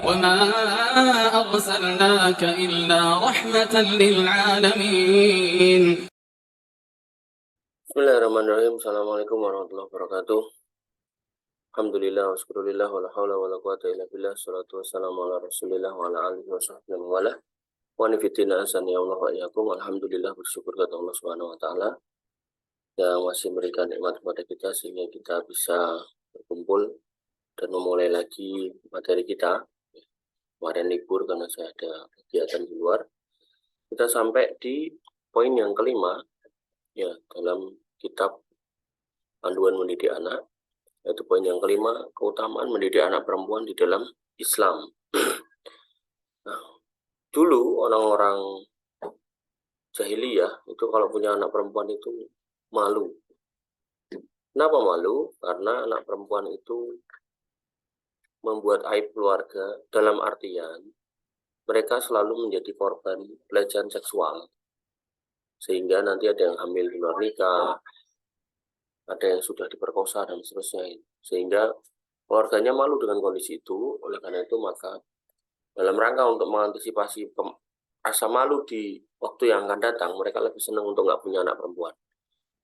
وما أرسلناك إلا رحمة للعالمين. Bismillahirrahmanirrahim. Assalamualaikum warahmatullahi wabarakatuh. Alhamdulillah wa syukurillah wa la hawla wa la quwata illa billah. Salatu wassalamu ala rasulillah wa ala alihi wa sahbihi wa wala. Wa nifitina asani Allah wa iyakum. Alhamdulillah, bersyukur kepada Allah subhanahu wa ta'ala yang masih memberikan nikmat kepada kita sehingga kita bisa berkumpul dan memulai lagi materi kita. Kemarin libur karena saya ada kegiatan di luar. Kita sampai di poin yang kelima ya dalam kitab Panduan Mendidik Anak, yaitu poin yang kelima, keutamaan mendidik anak perempuan di dalam Islam. Nah, dulu orang-orang jahiliyah itu kalau punya anak perempuan itu malu. Kenapa malu? Karena anak perempuan itu membuat aib keluarga, dalam artian mereka selalu menjadi korban pelecehan seksual. Sehingga nanti ada yang hamil di luar nikah, ada yang sudah diperkosa dan seterusnya. Sehingga keluarganya malu dengan kondisi itu. Oleh karena itu maka dalam rangka untuk mengantisipasi rasa malu di waktu yang akan datang, mereka lebih senang untuk nggak punya anak perempuan.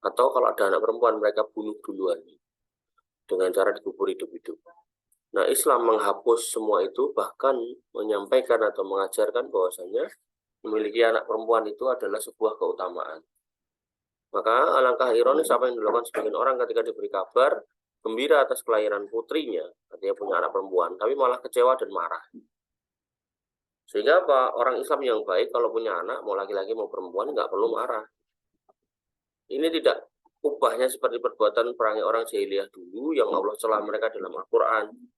Atau kalau ada anak perempuan, mereka bunuh duluan dengan cara dikubur hidup-hidup. Nah, Islam menghapus semua itu, bahkan menyampaikan atau mengajarkan bahwasanya memiliki anak perempuan itu adalah sebuah keutamaan. Maka alangkah ironis apa yang dilakukan sebagian orang ketika diberi kabar gembira atas kelahiran putrinya, artinya punya anak perempuan, tapi malah kecewa dan marah. Sehingga apa? Orang Islam yang baik kalau punya anak, mau laki-laki mau perempuan, nggak perlu marah. Ini tidak ubahnya seperti perbuatan perangai orang jahiliyah dulu yang Allah celah mereka dalam Al-Quran.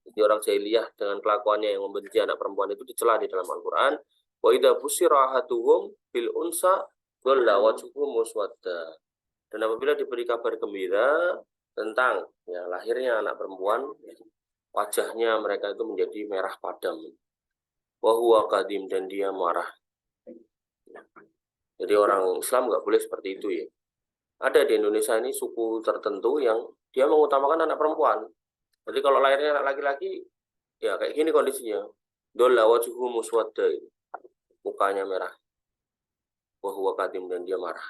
Jadi orang jahiliyah dengan kelakuannya yang membenci anak perempuan itu dicela di dalam Al-Quran. Wa idza busyira ahaduhum bil unsa dhalla wajhuhu muswadda. Dan apabila diberi kabar gembira tentang ya, lahirnya anak perempuan, wajahnya mereka itu menjadi merah padam. Wa huwa qadim, dan dia marah. Jadi orang Islam nggak boleh seperti itu ya. Ada di Indonesia ini suku tertentu yang dia mengutamakan anak perempuan. Jadi kalau lahirnya anak laki-laki, ya kayak gini kondisinya. Dhalla wajhuhu muswadda, mukanya merah. Wa huwa qadim, dan dia marah.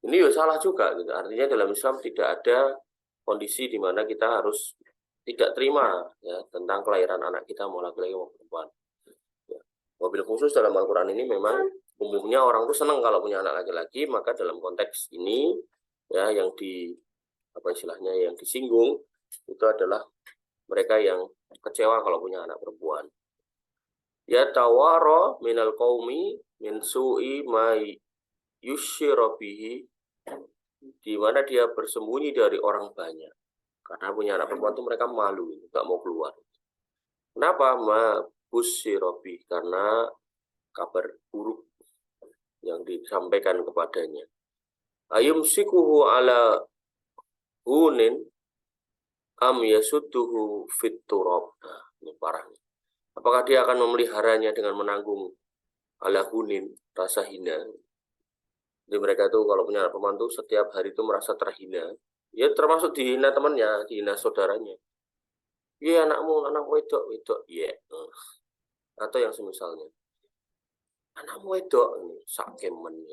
Ini ya salah juga gitu. Artinya dalam Islam tidak ada kondisi di mana kita harus tidak terima ya tentang kelahiran anak kita mau laki-laki mau perempuan. Ya. Mobil khusus dalam Al-Quran ini memang umumnya orang tuh senang kalau punya anak laki-laki, maka dalam konteks ini ya yang di apa istilahnya yang disinggung itu adalah mereka yang kecewa kalau punya anak perempuan. Ya tawara minal qaumi min su'i ma yusyirabihi, di mana dia bersembunyi dari orang banyak. Karena punya anak perempuan itu mereka malu, nggak mau keluar. Kenapa? Ma busyirabi, karena kabar buruk yang disampaikan kepadanya. Ayumsikuhu ala hunin am yasudduhu fit turab. Nah, ini parahnya. Apakah dia akan memeliharanya dengan menanggung ala hunin, rasa hina? Jadi mereka itu kalau punya anak perempuan itu setiap hari itu merasa terhina. Ya termasuk dihina temannya, dihina saudaranya. Iya anakmu wedok, iya. Atau yang semisalnya. Anakmu wedok, sakemen.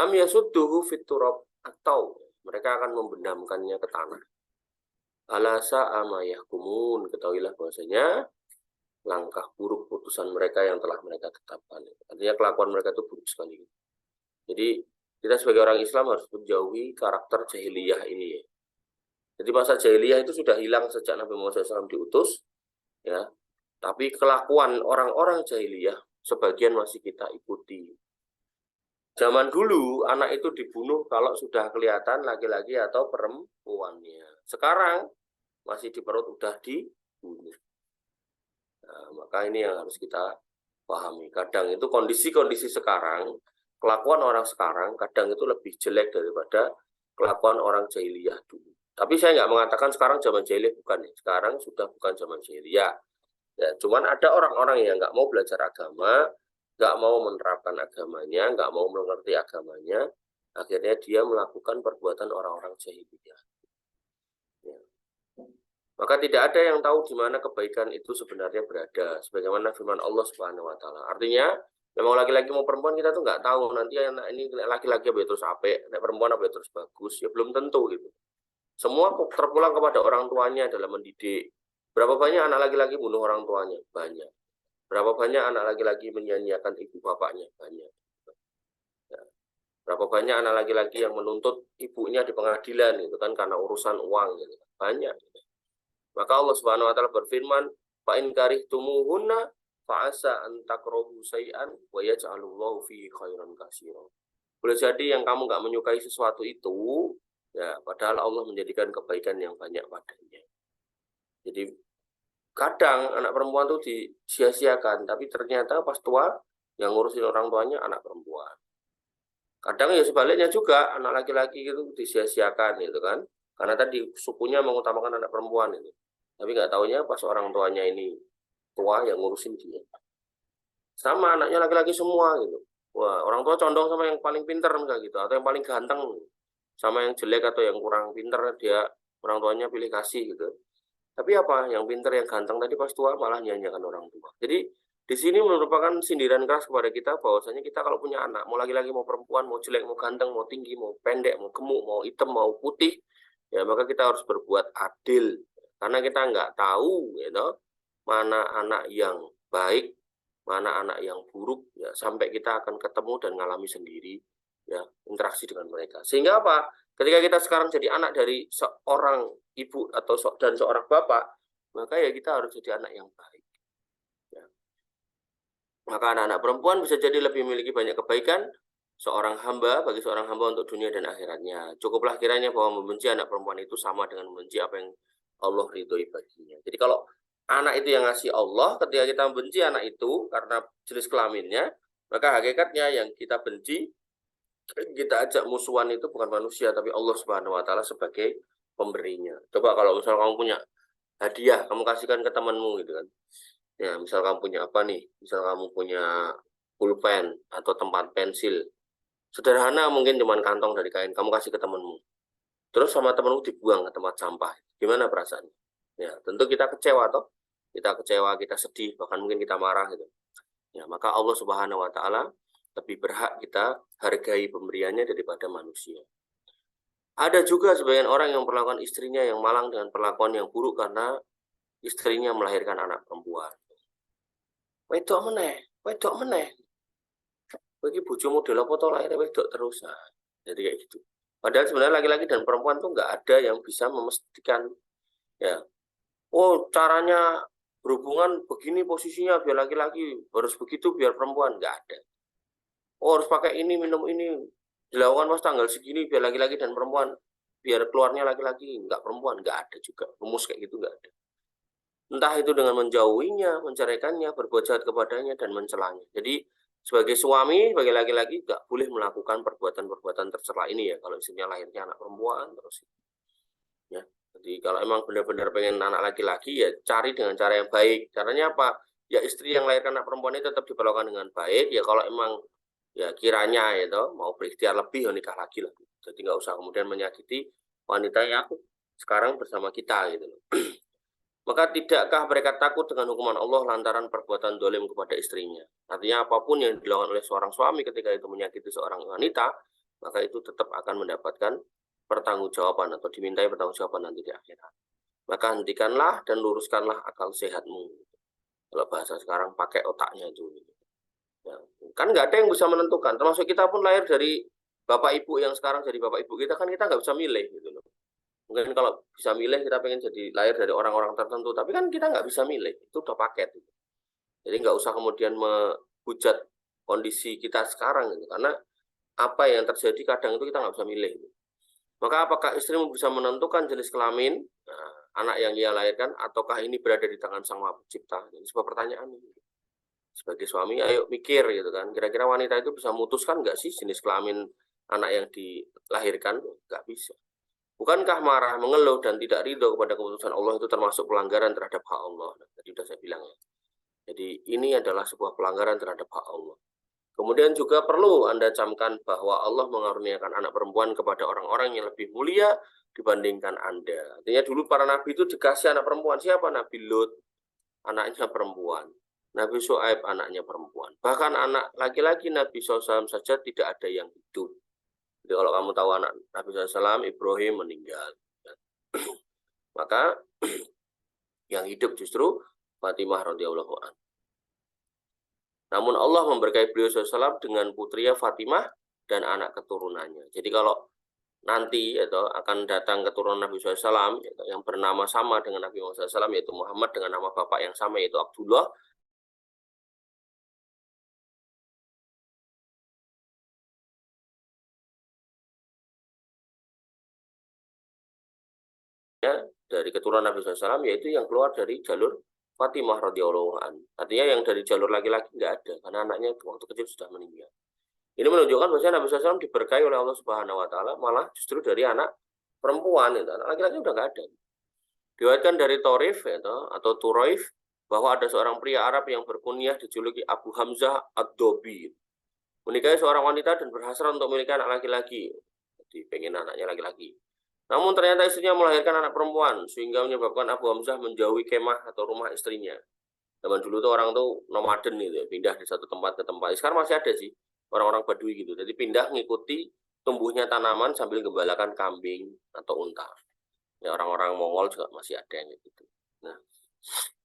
Am yasudduhu fit turab, atau mereka akan membenamkannya ke tanah. Alasa ama yahkumun, ketahuilah bahwasanya langkah buruk putusan mereka yang telah mereka tetapkan. Artinya kelakuan mereka itu buruk sekali. Jadi kita sebagai orang Islam harus menjauhi karakter jahiliyah ini ya. Jadi masa jahiliyah itu sudah hilang sejak Nabi Muhammad SAW diutus ya. Tapi kelakuan orang-orang jahiliyah sebagian masih kita ikuti. Zaman dulu anak itu dibunuh kalau sudah kelihatan laki-laki atau perempuannya. Sekarang masih di perut udah dibunuh. Nah, maka ini yang harus kita pahami. Kadang itu kondisi-kondisi sekarang, kelakuan orang sekarang kadang itu lebih jelek daripada kelakuan orang jahiliyah dulu. Tapi saya nggak mengatakan sekarang zaman jahiliyah, bukan. Sekarang sudah bukan zaman jahiliyah. Ya, cuman ada orang-orang yang nggak mau belajar agama, nggak mau menerapkan agamanya, nggak mau mengerti agamanya, akhirnya dia melakukan perbuatan orang-orang jahiliyah. Ya. Maka tidak ada yang tahu di mana kebaikan itu sebenarnya berada, sebagaimana firman Allah Subhanahu wa taala. Artinya, memang laki-laki mau perempuan kita tuh nggak tahu nanti anak ini laki-laki apa ya terus apik, nek perempuan apa ya terus bagus, ya belum tentu gitu. Semua terpulang kepada orang tuanya dalam mendidik. Berapa banyak anak laki-laki bunuh orang tuanya? Banyak. Berapa banyak anak laki-laki menyia-nyiakan ibu bapaknya? Banyak. Ya. Berapa banyak anak laki-laki yang menuntut ibunya di pengadilan gitu kan karena urusan uang gitu. Banyak. Maka Allah Subhanahu wa taala berfirman, "Fa in karihtumuhunna fa asa an takrahu syai'an wa yaj'alullahu fihi khairan katsira." Boleh jadi yang kamu nggak menyukai sesuatu itu, ya padahal Allah menjadikan kebaikan yang banyak padanya. Jadi kadang anak perempuan tuh disia-siakan, tapi ternyata pas tua yang ngurusin orang tuanya anak perempuan. Kadang ya sebaliknya juga anak laki-laki itu disia-siakan gitu kan. Karena tadi sukunya mengutamakan anak perempuan itu. Tapi nggak taunya pas orang tuanya ini tua yang ngurusin dia. Sama anaknya laki-laki semua gitu. Wah, orang tua condong sama yang paling pinter enggak gitu atau yang paling ganteng. Sama yang jelek atau yang kurang pinter dia orang tuanya pilih kasih gitu. Tapi apa? Yang pinter yang ganteng tadi pas tua malah nyanyikan orang tua. Jadi di sini merupakan sindiran keras kepada kita bahwasanya kita kalau punya anak, mau laki-laki mau perempuan, mau jelek, mau ganteng, mau tinggi, mau pendek, mau gemuk, mau hitam, mau putih, ya maka kita harus berbuat adil. Karena kita nggak tahu, you know, mana anak yang baik, mana anak yang buruk, ya sampai kita akan ketemu dan ngalami sendiri, ya interaksi dengan mereka. Sehingga apa? Ketika kita sekarang jadi anak dari seorang ibu atau dan seorang bapak, maka ya kita harus jadi anak yang baik. Ya. Maka anak-anak perempuan bisa jadi lebih memiliki banyak kebaikan seorang hamba bagi seorang hamba untuk dunia dan akhiratnya. Cukuplah kiranya bahwa membenci anak perempuan itu sama dengan membenci apa yang Allah ridhoi baginya. Jadi kalau anak itu yang ngasih Allah, ketika kita membenci anak itu karena jenis kelaminnya, maka hakikatnya yang kita benci, kita ajak musuhan itu bukan manusia, tapi Allah Subhanahu wa taala sebagai pemberinya. Coba kalau misal kamu punya hadiah, kamu kasihkan ke temanmu gitu kan. Ya, misal kamu punya apa nih? Misal kamu punya pulpen atau tempat pensil. Sederhana mungkin cuma kantong dari kain, kamu kasih ke temanmu. Terus sama temanmu dibuang ke tempat sampah. Gimana perasaannya? Ya, tentu kita kecewa toh. Kita kecewa, kita sedih, bahkan mungkin kita marah gitu. Ya, maka Allah Subhanahu wa taala lebih berhak kita hargai pemberiannya daripada manusia. Ada juga sebagian orang yang memperlakukan istrinya yang malang dengan perlakuan yang buruk karena istrinya melahirkan anak perempuan. Wedok meneh, wedok meneh. Bagi bojomu model apa to lahir wedok terus. Nah, jadi kayak gitu. Padahal sebenarnya laki-laki dan perempuan tuh nggak ada yang bisa memastikan ya. Oh, caranya berhubungan begini posisinya biar laki-laki, harus begitu biar perempuan, nggak ada. Oh, harus pakai ini, minum ini, dilakukan pas tanggal segini biar laki-laki dan perempuan, biar keluarnya laki-laki, nggak perempuan, nggak ada juga. Rumus kayak gitu nggak ada. Entah itu dengan menjauhinya, menceraikannya, berbuat jahat kepadanya, dan mencelanya. Jadi, sebagai suami, sebagai laki-laki, nggak boleh melakukan perbuatan-perbuatan tercela ini ya. Kalau istrinya lahirnya anak perempuan, terus ya. Jadi, kalau emang benar-benar pengen anak laki-laki, ya cari dengan cara yang baik. Caranya apa? Ya istri yang lahirkan anak perempuan itu tetap diperlakukan dengan baik. Ya kalau emang ya kiranya itu mau berikhtiar lebih, ya nikah lagi lah. Jadi nggak usah kemudian menyakiti wanita yang sekarang bersama kita gitu loh. Maka tidakkah mereka takut dengan hukuman Allah lantaran perbuatan dolim kepada istrinya? Artinya apapun yang dilakukan oleh seorang suami ketika itu menyakiti seorang wanita, maka itu tetap akan mendapatkan pertanggungjawaban atau dimintai pertanggungjawaban nanti di akhirat. Maka hentikanlah dan luruskanlah akal sehatmu. Kalau bahasa sekarang pakai otaknya itu. Ya, kan nggak ada yang bisa menentukan. Termasuk kita pun lahir dari bapak ibu yang sekarang jadi bapak ibu kita, kan kita nggak bisa milih gitu loh. Mungkin kalau bisa milih kita pengen jadi lahir dari orang-orang tertentu, tapi kan kita nggak bisa milih, itu udah paket. Gitu. Jadi nggak usah kemudian menghujat kondisi kita sekarang, gitu. Karena apa yang terjadi kadang itu kita nggak bisa milih. Gitu. Maka apakah istrimu bisa menentukan jenis kelamin anak yang ia lahirkan, ataukah ini berada di tangan Sang Maha Pencipta? Ini sebuah pertanyaan. Gitu. Sebagai suami, ayo mikir gitu kan. Kira-kira wanita itu bisa memutuskan nggak sih jenis kelamin anak yang dilahirkan? Nggak bisa. Bukankah marah, mengeluh, dan tidak ridho kepada keputusan Allah itu termasuk pelanggaran terhadap hak Allah? Nah, tadi sudah saya bilang ya. Jadi ini adalah sebuah pelanggaran terhadap hak Allah. Kemudian juga perlu Anda camkan bahwa Allah mengaruniakan anak perempuan kepada orang-orang yang lebih mulia dibandingkan Anda. Artinya dulu para nabi itu dikasih anak perempuan. Siapa? Nabi Lut, anaknya perempuan. Nabi Syuaib, anaknya perempuan. Bahkan anak laki-laki Nabi SAW saja tidak ada yang hidup. Jadi kalau kamu tahu anak Nabi SAW, Ibrahim meninggal. Maka yang hidup justru Fatimah radhiyallahu anha. Namun Allah memberkahi beliau SAW dengan putrinya Fatimah dan anak keturunannya. Jadi kalau nanti akan datang keturunan Nabi SAW yang bernama sama dengan Nabi Muhammad SAW, yaitu Muhammad dengan nama bapak yang sama yaitu Abdullah. Dari keturunan Nabi SAW yaitu yang keluar dari jalur Fatimah radhiyallahu anha. Artinya yang dari jalur laki-laki nggak ada karena anaknya waktu kecil sudah meninggal. Ini menunjukkan bahwa Nabi SAW diberkahi oleh Allah Subhanahu Wa Taala malah justru dari anak perempuan itu. Anak laki-laki udah nggak ada. Diriwayatkan dari Thorif atau Turaif bahwa ada seorang pria Arab yang berkunyah dijuluki Abu Hamzah Ad-Dobi. Menikahi seorang wanita dan berhasrat untuk memiliki anak laki-laki. Jadi pengen anaknya laki-laki. Namun ternyata istrinya melahirkan anak perempuan sehingga menyebabkan Abu Hamzah menjauhi kemah atau rumah istrinya. Zaman dulu tuh orang tuh nomaden gitu, pindah dari satu tempat ke tempat. Sekarang masih ada sih orang-orang Badui gitu. Jadi pindah mengikuti tumbuhnya tanaman sambil gembalakan kambing atau unta. Ya orang-orang Mongol juga masih ada yang gitu. Nah,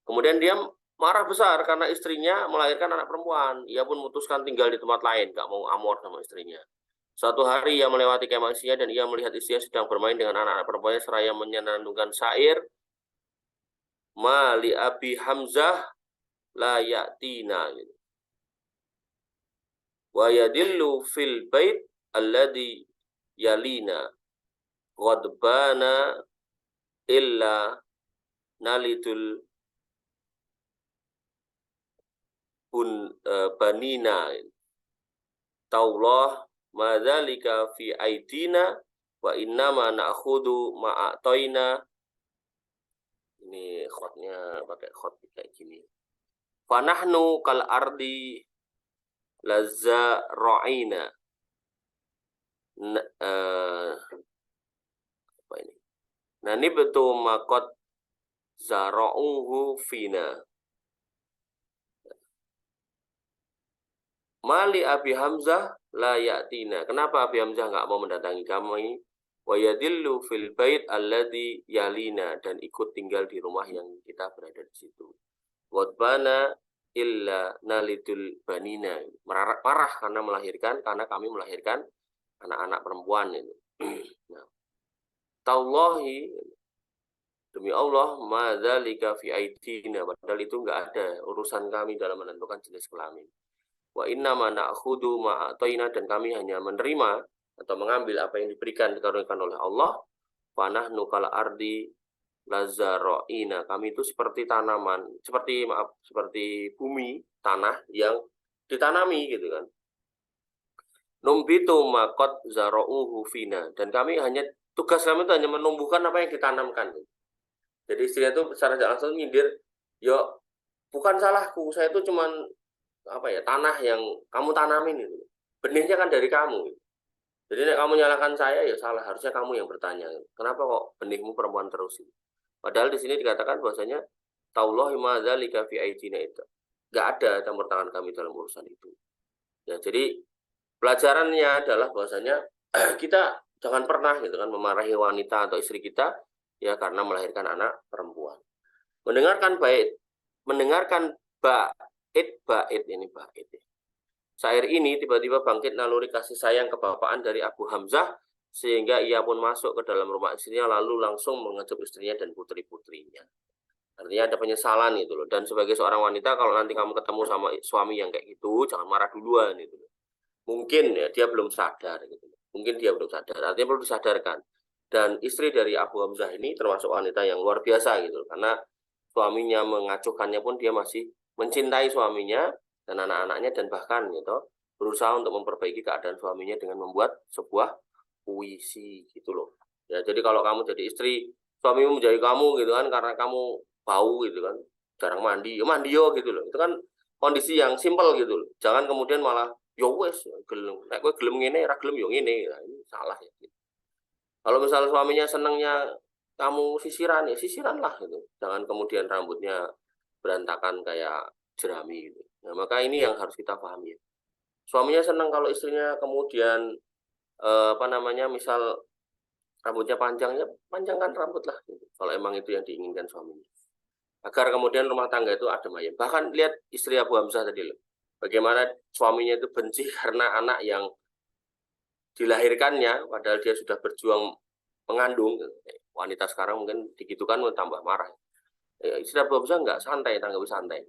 kemudian dia marah besar karena istrinya melahirkan anak perempuan. Ia pun memutuskan tinggal di tempat lain, gak mau amor sama istrinya. Suatu hari ia melewati kemah istrinya dan ia melihat istrinya sedang bermain dengan anak-anak perempuannya seraya menyenandungkan syair Mali Abi Hamzah la ya'tina gitu. Wa yadillu fil bait alladhi yalina ghadbana illa nalidul banina taullah madzalika fi aidina wa innama na'khudhu ma'atoina. Ini khotnya pakai khot kayak gini. Fanahnu kal ardi lazza ra'ina. Apa ini? Nani betul makot zara'uhu fina. Mali Abi Hamzah la ya'tina. Kenapa Abi Hamzah nggak mau mendatangi kami? Wa yadillu fil bait alladhi yalina, dan ikut tinggal di rumah yang kita berada di situ. Wadbana illa nalidul banina. Marah karena kami melahirkan anak-anak perempuan itu. Nah, Taullahi, demi Allah, madzalika fi aidina, padahal itu nggak ada urusan kami dalam menentukan jenis kelamin. Wa inna ma na'khudhu ma'atoina, dan kami hanya menerima atau mengambil apa yang diberikan dikaruniakan oleh Allah. Fanahnu kal ardi lazzaro'ina, kami itu seperti tanaman, seperti bumi, tanah yang ditanami gitu kan. Numbitu makot zaro'uhu fina, dan kami hanya, tugas kami itu hanya menumbuhkan apa yang ditanamkan. Jadi istrinya itu secara langsung nyindir, yo bukan salahku, saya itu cuman tanah yang kamu tanamin itu, benihnya kan dari kamu. Jadi kamu nyalakan saya ya salah, harusnya kamu yang bertanya, kenapa kok benihmu perempuan terus? Padahal di sini dikatakan bahwasanya Taullahi madzalika fi aidina, itu nggak ada campur tangan kami dalam urusan itu. Ya, jadi pelajarannya adalah bahwasanya kita jangan pernah gitu kan memarahi wanita atau istri kita ya karena melahirkan anak perempuan. Mendengarkan bait ini bait. Syair ini tiba-tiba bangkit naluri kasih sayang kebapaan dari Abu Hamzah sehingga ia pun masuk ke dalam rumah istrinya lalu langsung mengecup istrinya dan putri-putrinya. Artinya ada penyesalan itu loh. Dan sebagai seorang wanita kalau nanti kamu ketemu sama suami yang kayak gitu, jangan marah duluan itu. Mungkin ya dia belum sadar gitu. Mungkin dia belum sadar. Artinya perlu disadarkan. Dan istri dari Abu Hamzah ini termasuk wanita yang luar biasa gitu. Karena suaminya mengacuhkannya pun dia masih mencintai suaminya dan anak-anaknya, dan bahkan gitu berusaha untuk memperbaiki keadaan suaminya dengan membuat sebuah puisi gitu loh. Ya, jadi kalau kamu jadi istri, suamimu menjadi kamu gitu kan karena kamu bau gitu kan, jarang mandi, ya mandi yo gitu loh. Itu kan kondisi yang simpel gitu loh. Jangan kemudian malah ya wes gelem. Nek kowe gelem ngene, ora gelem ya ngene. Nah, ini salah ya. Kalau misalnya suaminya senangnya kamu sisiran, ya sisiranlah gitu. Jangan kemudian rambutnya berantakan kayak jerami gitu. Nah, maka ini yang harus kita pahami. Suaminya senang kalau istrinya kemudian apa namanya, misal rambutnya panjang, ya panjangkan rambut lah gitu. Kalau emang itu yang diinginkan suaminya. Agar kemudian rumah tangga itu adem ayem. Bahkan lihat istri Abu Hamzah tadi loh. Bagaimana suaminya itu benci karena anak yang dilahirkannya, padahal dia sudah berjuang mengandung. Wanita sekarang mungkin digitukan tambah marah. Ya, istri Abu Hamzah nggak santai, tanggapi santai.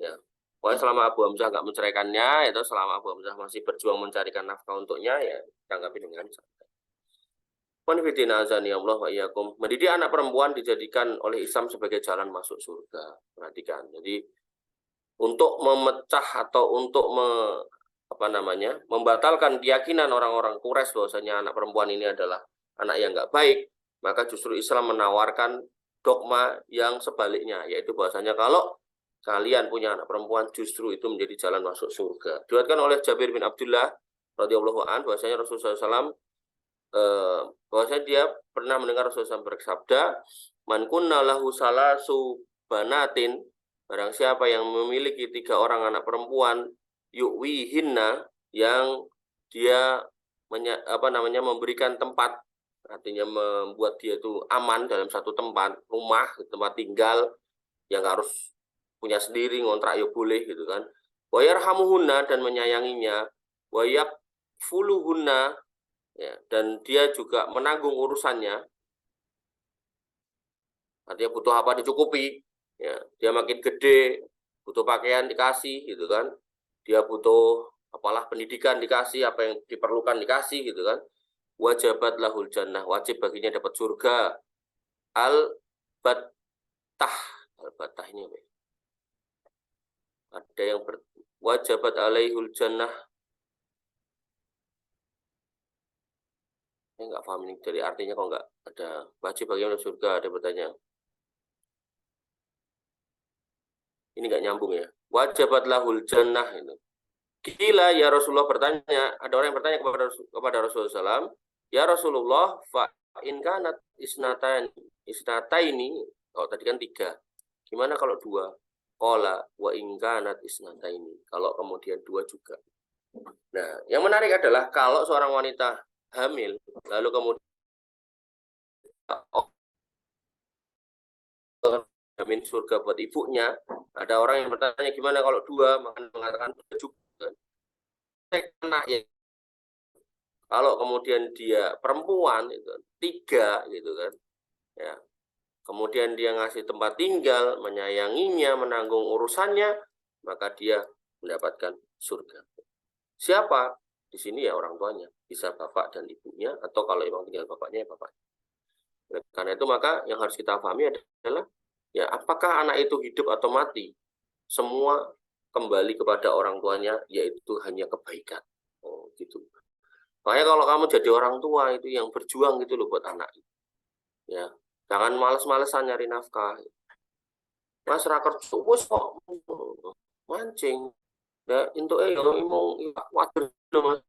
Ya, pokoknya selama Abu Hamzah nggak menceraikannya, itu selama Abu Hamzah masih berjuang mencarikan nafkah untuknya, ya tanggapi dengan santai. Allah wa iyyakum. Mendidik anak perempuan dijadikan oleh Islam sebagai jalan masuk surga. Perhatikan. Jadi untuk memecah atau untuk membatalkan keyakinan orang-orang Quraisy bahwasanya anak perempuan ini adalah anak yang nggak baik, maka justru Islam menawarkan dogma yang sebaliknya, yaitu bahwasanya kalau kalian punya anak perempuan justru itu menjadi jalan masuk surga. Diriwayatkan oleh Jabir bin Abdullah radhiyallahu an bahwasanya Rasulullah SAW bahwasanya dia pernah mendengar Rasulullah SAW bersabda, man kunna lahu salasu banatin, barang siapa yang memiliki 3 orang anak perempuan, yu'wihinna, yang dia memberikan tempat, artinya membuat dia itu aman dalam satu tempat, rumah, tempat tinggal, yang harus punya sendiri, ngontrak ya boleh gitu kan. Wa yarhamuhunna, dan menyayanginya, wa yakfuluhunna, ya, dan dia juga menanggung urusannya, artinya butuh apa dicukupi, ya, dia makin gede butuh pakaian dikasih gitu kan, dia butuh apalah pendidikan dikasih, apa yang diperlukan dikasih gitu kan. Wajabat lahul jannah, wajib baginya dapat surga. Al-battah, al-battah ini apa ya? Ada yang wajabat alaihul jannah. Saya nggak paham ini dari artinya, kok nggak ada wajib baginya surga, ada bertanya. Ini nggak nyambung ya. Wajabat lahul jannah itu. Gila ya, Rasulullah bertanya, ada orang yang bertanya kepada Rasulullah SAW, ya Rasulullah, fa in kanat isnataini, oh tadi kan 3. Gimana kalau 2? Qala wa in kanat isnataini, kalau kemudian 2 juga. Nah, yang menarik adalah kalau seorang wanita hamil lalu kemudian jamin surga buat ibunya, ada orang yang bertanya gimana kalau 2, mengatakan juga. Anak ya, kalau kemudian dia perempuan itu 3 gitu kan, ya, kemudian dia ngasih tempat tinggal, menyayanginya, menanggung urusannya, maka dia mendapatkan surga. Siapa? Di sini ya orang tuanya, bisa bapak dan ibunya, atau kalau memang tinggal bapaknya ya bapaknya. Karena itu maka yang harus kita pahami adalah, ya, apakah anak itu hidup atau mati, semua kembali kepada orang tuanya, yaitu hanya kebaikan. Oh gitu. Makanya kalau kamu jadi orang tua itu yang berjuang gitu loh buat anak. Ya, jangan males-malesan nyari nafkah. Mas ra kerja wis kok mancing. Ya entuk yo imong waduh Mas.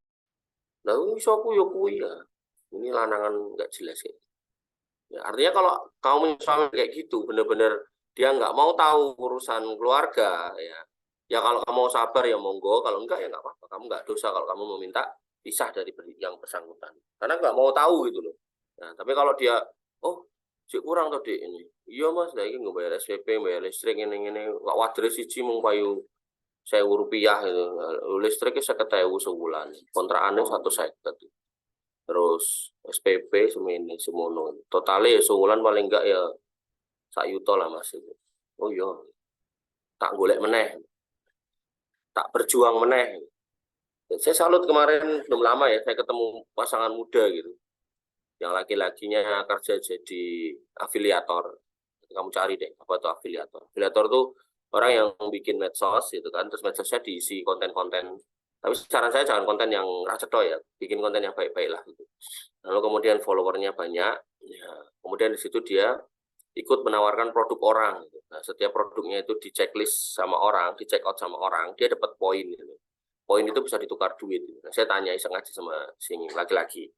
Lah iso aku yo kuwi ya. Ini lanangan enggak jelas ya. Ya, artinya kalau kamu suami kayak gitu, bener-bener dia nggak mau tahu urusan keluarga, ya. Ya kalau kamu mau sabar ya monggo, kalau enggak ya nggak apa-apa. Kamu nggak dosa kalau kamu meminta pisah dari yang bersangkutan. Karena nggak mau tahu gitu loh. Nah, tapi kalau dia, oh, cek kurang tadi ini. Iya Mas, lagi nggak bayar SPP, bayar listrik ini, nggak wajar siji mung payu Rp1.000 gitu. Listriknya 50.000 sebulan. Kontrakannya 150. Terus SPP semene semono. Totale sebulan paling enggak ya 1 juta lah Mas. Oh iya. Tak golek meneh. Tak berjuang meneh. Saya salut kemarin belum lama ya, saya ketemu pasangan muda gitu. Yang laki-lakinya kerja jadi afiliator. Kamu cari deh apa itu afiliator. Afiliator tuh orang yang bikin medsos gitu kan, terus medsosnya diisi konten-konten. Tapi saran saya jangan konten yang racedo ya, bikin konten yang baik-baik lah gitu. Lalu kemudian followernya banyak, ya, kemudian di situ dia ikut menawarkan produk orang. Gitu. Nah, setiap produknya itu di checklist sama orang, di check out sama orang, dia dapat poin. Gitu. Poin itu bisa ditukar duit. Nah, saya tanya iseng aja sama sing laki-laki.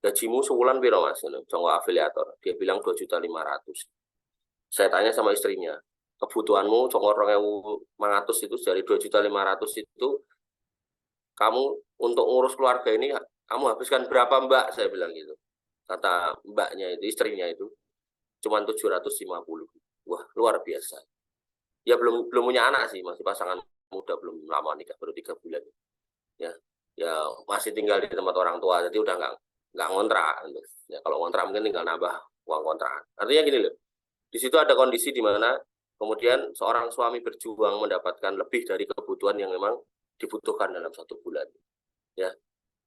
Gajimu sebulan piro Mas? Jongo afiliator. Dia bilang 2.500.000. Saya tanya sama istrinya, kebutuhanmu jongo 2.500 itu dari 2.500.000 itu kamu untuk ngurus keluarga ini kamu habiskan berapa Mbak? Saya bilang gitu. Kata mbaknya itu, istrinya itu, cuma 750. Wah, luar biasa. Ya belum punya anak sih, masih pasangan muda, belum lama nikah, baru 3 bulan. Ya, ya masih tinggal di tempat orang tua, jadi udah nggak ngontrak. Ya kalau ngontrak mungkin tinggal nambah uang kontrakan. Artinya gini loh, di situ ada kondisi di mana kemudian seorang suami berjuang mendapatkan lebih dari kebutuhan yang memang dibutuhkan dalam 1 bulan. Ya,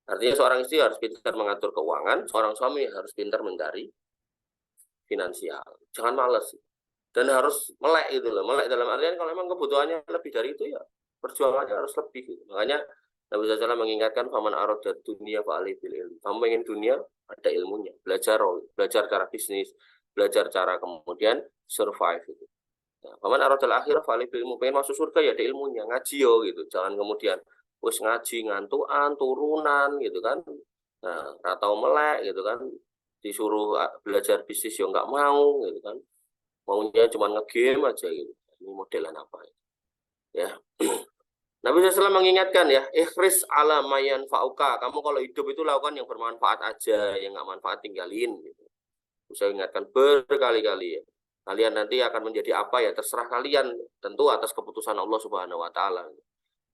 artinya seorang istri harus pintar mengatur keuangan, seorang suami harus pintar mencari finansial. Jangan males. Dan harus melek gitu loh. Melek dalam artian kalau memang kebutuhannya lebih dari itu ya perjuangannya harus lebih gitu. Makanya Nabi SAW mengingatkan faman arodat dunia fa'ali bil ilmi. Kamu pengen dunia, ada ilmunya. Belajar cara bisnis, belajar cara kemudian survive gitu. Nah, faman arodal akhirah fa'ali bil ilmu. Pengen masuk surga ya ada ilmunya, ngaji yo gitu. Jangan kemudian wis ngaji ngantuan, turunan gitu kan. Nah, atau melek gitu kan. Disuruh belajar bisnis ya nggak mau gitu kan. Maunya cuma nge-game aja gitu. Ini modelan apa ya? Nabi SAW mengingatkan ya, ikhris ala mayan fauka. Kamu kalau hidup itu lakukan yang bermanfaat aja, yang nggak manfaat tinggalin. Gitu. Saya ingatkan berkali-kali ya. Kalian nanti akan menjadi apa ya terserah kalian, tentu atas keputusan Allah Subhanahu Wa Taala.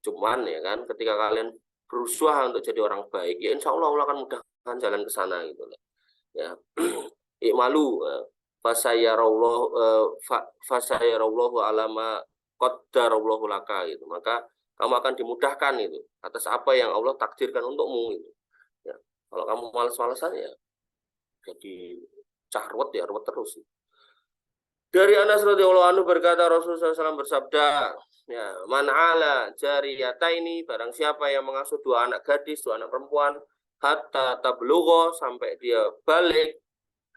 Cuman ya kan, ketika kalian berusaha untuk jadi orang baik, ya insya Allah akan mudahkan jalan ke sana gitu. Ya, ikmalu fasayarallahu alama qaddarallahu laka gitu. Maka kamu akan dimudahkan itu atas apa yang Allah takdirkan untukmu itu. Ya. Kalau kamu malas-malasan ya jadi carwet ya ruwet terus. Dari Anas radhiyallahu anhu berkata Rasulullah SAW bersabda, ya, man ala jariyataini, barang siapa yang mengasuh 2 anak gadis, 2 anak perempuan, hatta tablugha, sampai dia balik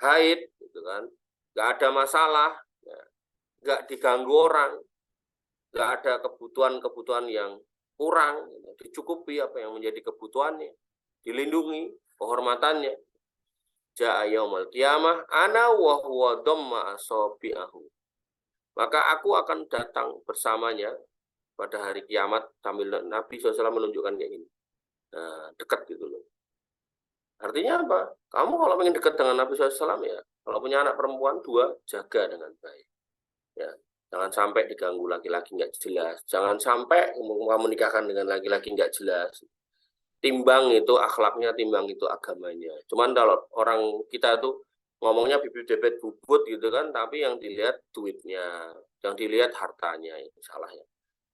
haid gitu kan. Nggak ada masalah, ya, nggak diganggu orang, nggak ada kebutuhan-kebutuhan yang kurang, dicukupi apa yang menjadi kebutuhannya, dilindungi kehormatannya. Ja'a yaumul qiyamah ana wa huwa dhamma asabi'ahu. Maka aku akan datang bersamanya pada hari kiamat, sambil Nabi SAW menunjukkan kayak gini. Nah, dekat gitu loh. Artinya apa? Kamu kalau ingin dekat dengan Nabi SAW ya, kalau punya anak perempuan 2, jaga dengan baik. Ya, jangan sampai diganggu laki-laki nggak jelas. Jangan sampai kamu nikahkan dengan laki-laki nggak jelas. Timbang itu akhlaknya, timbang itu agamanya. Cuman kalau orang kita tuh ngomongnya bibit debet bubut gitu kan, tapi yang dilihat duitnya, yang dilihat hartanya, itu salah ya.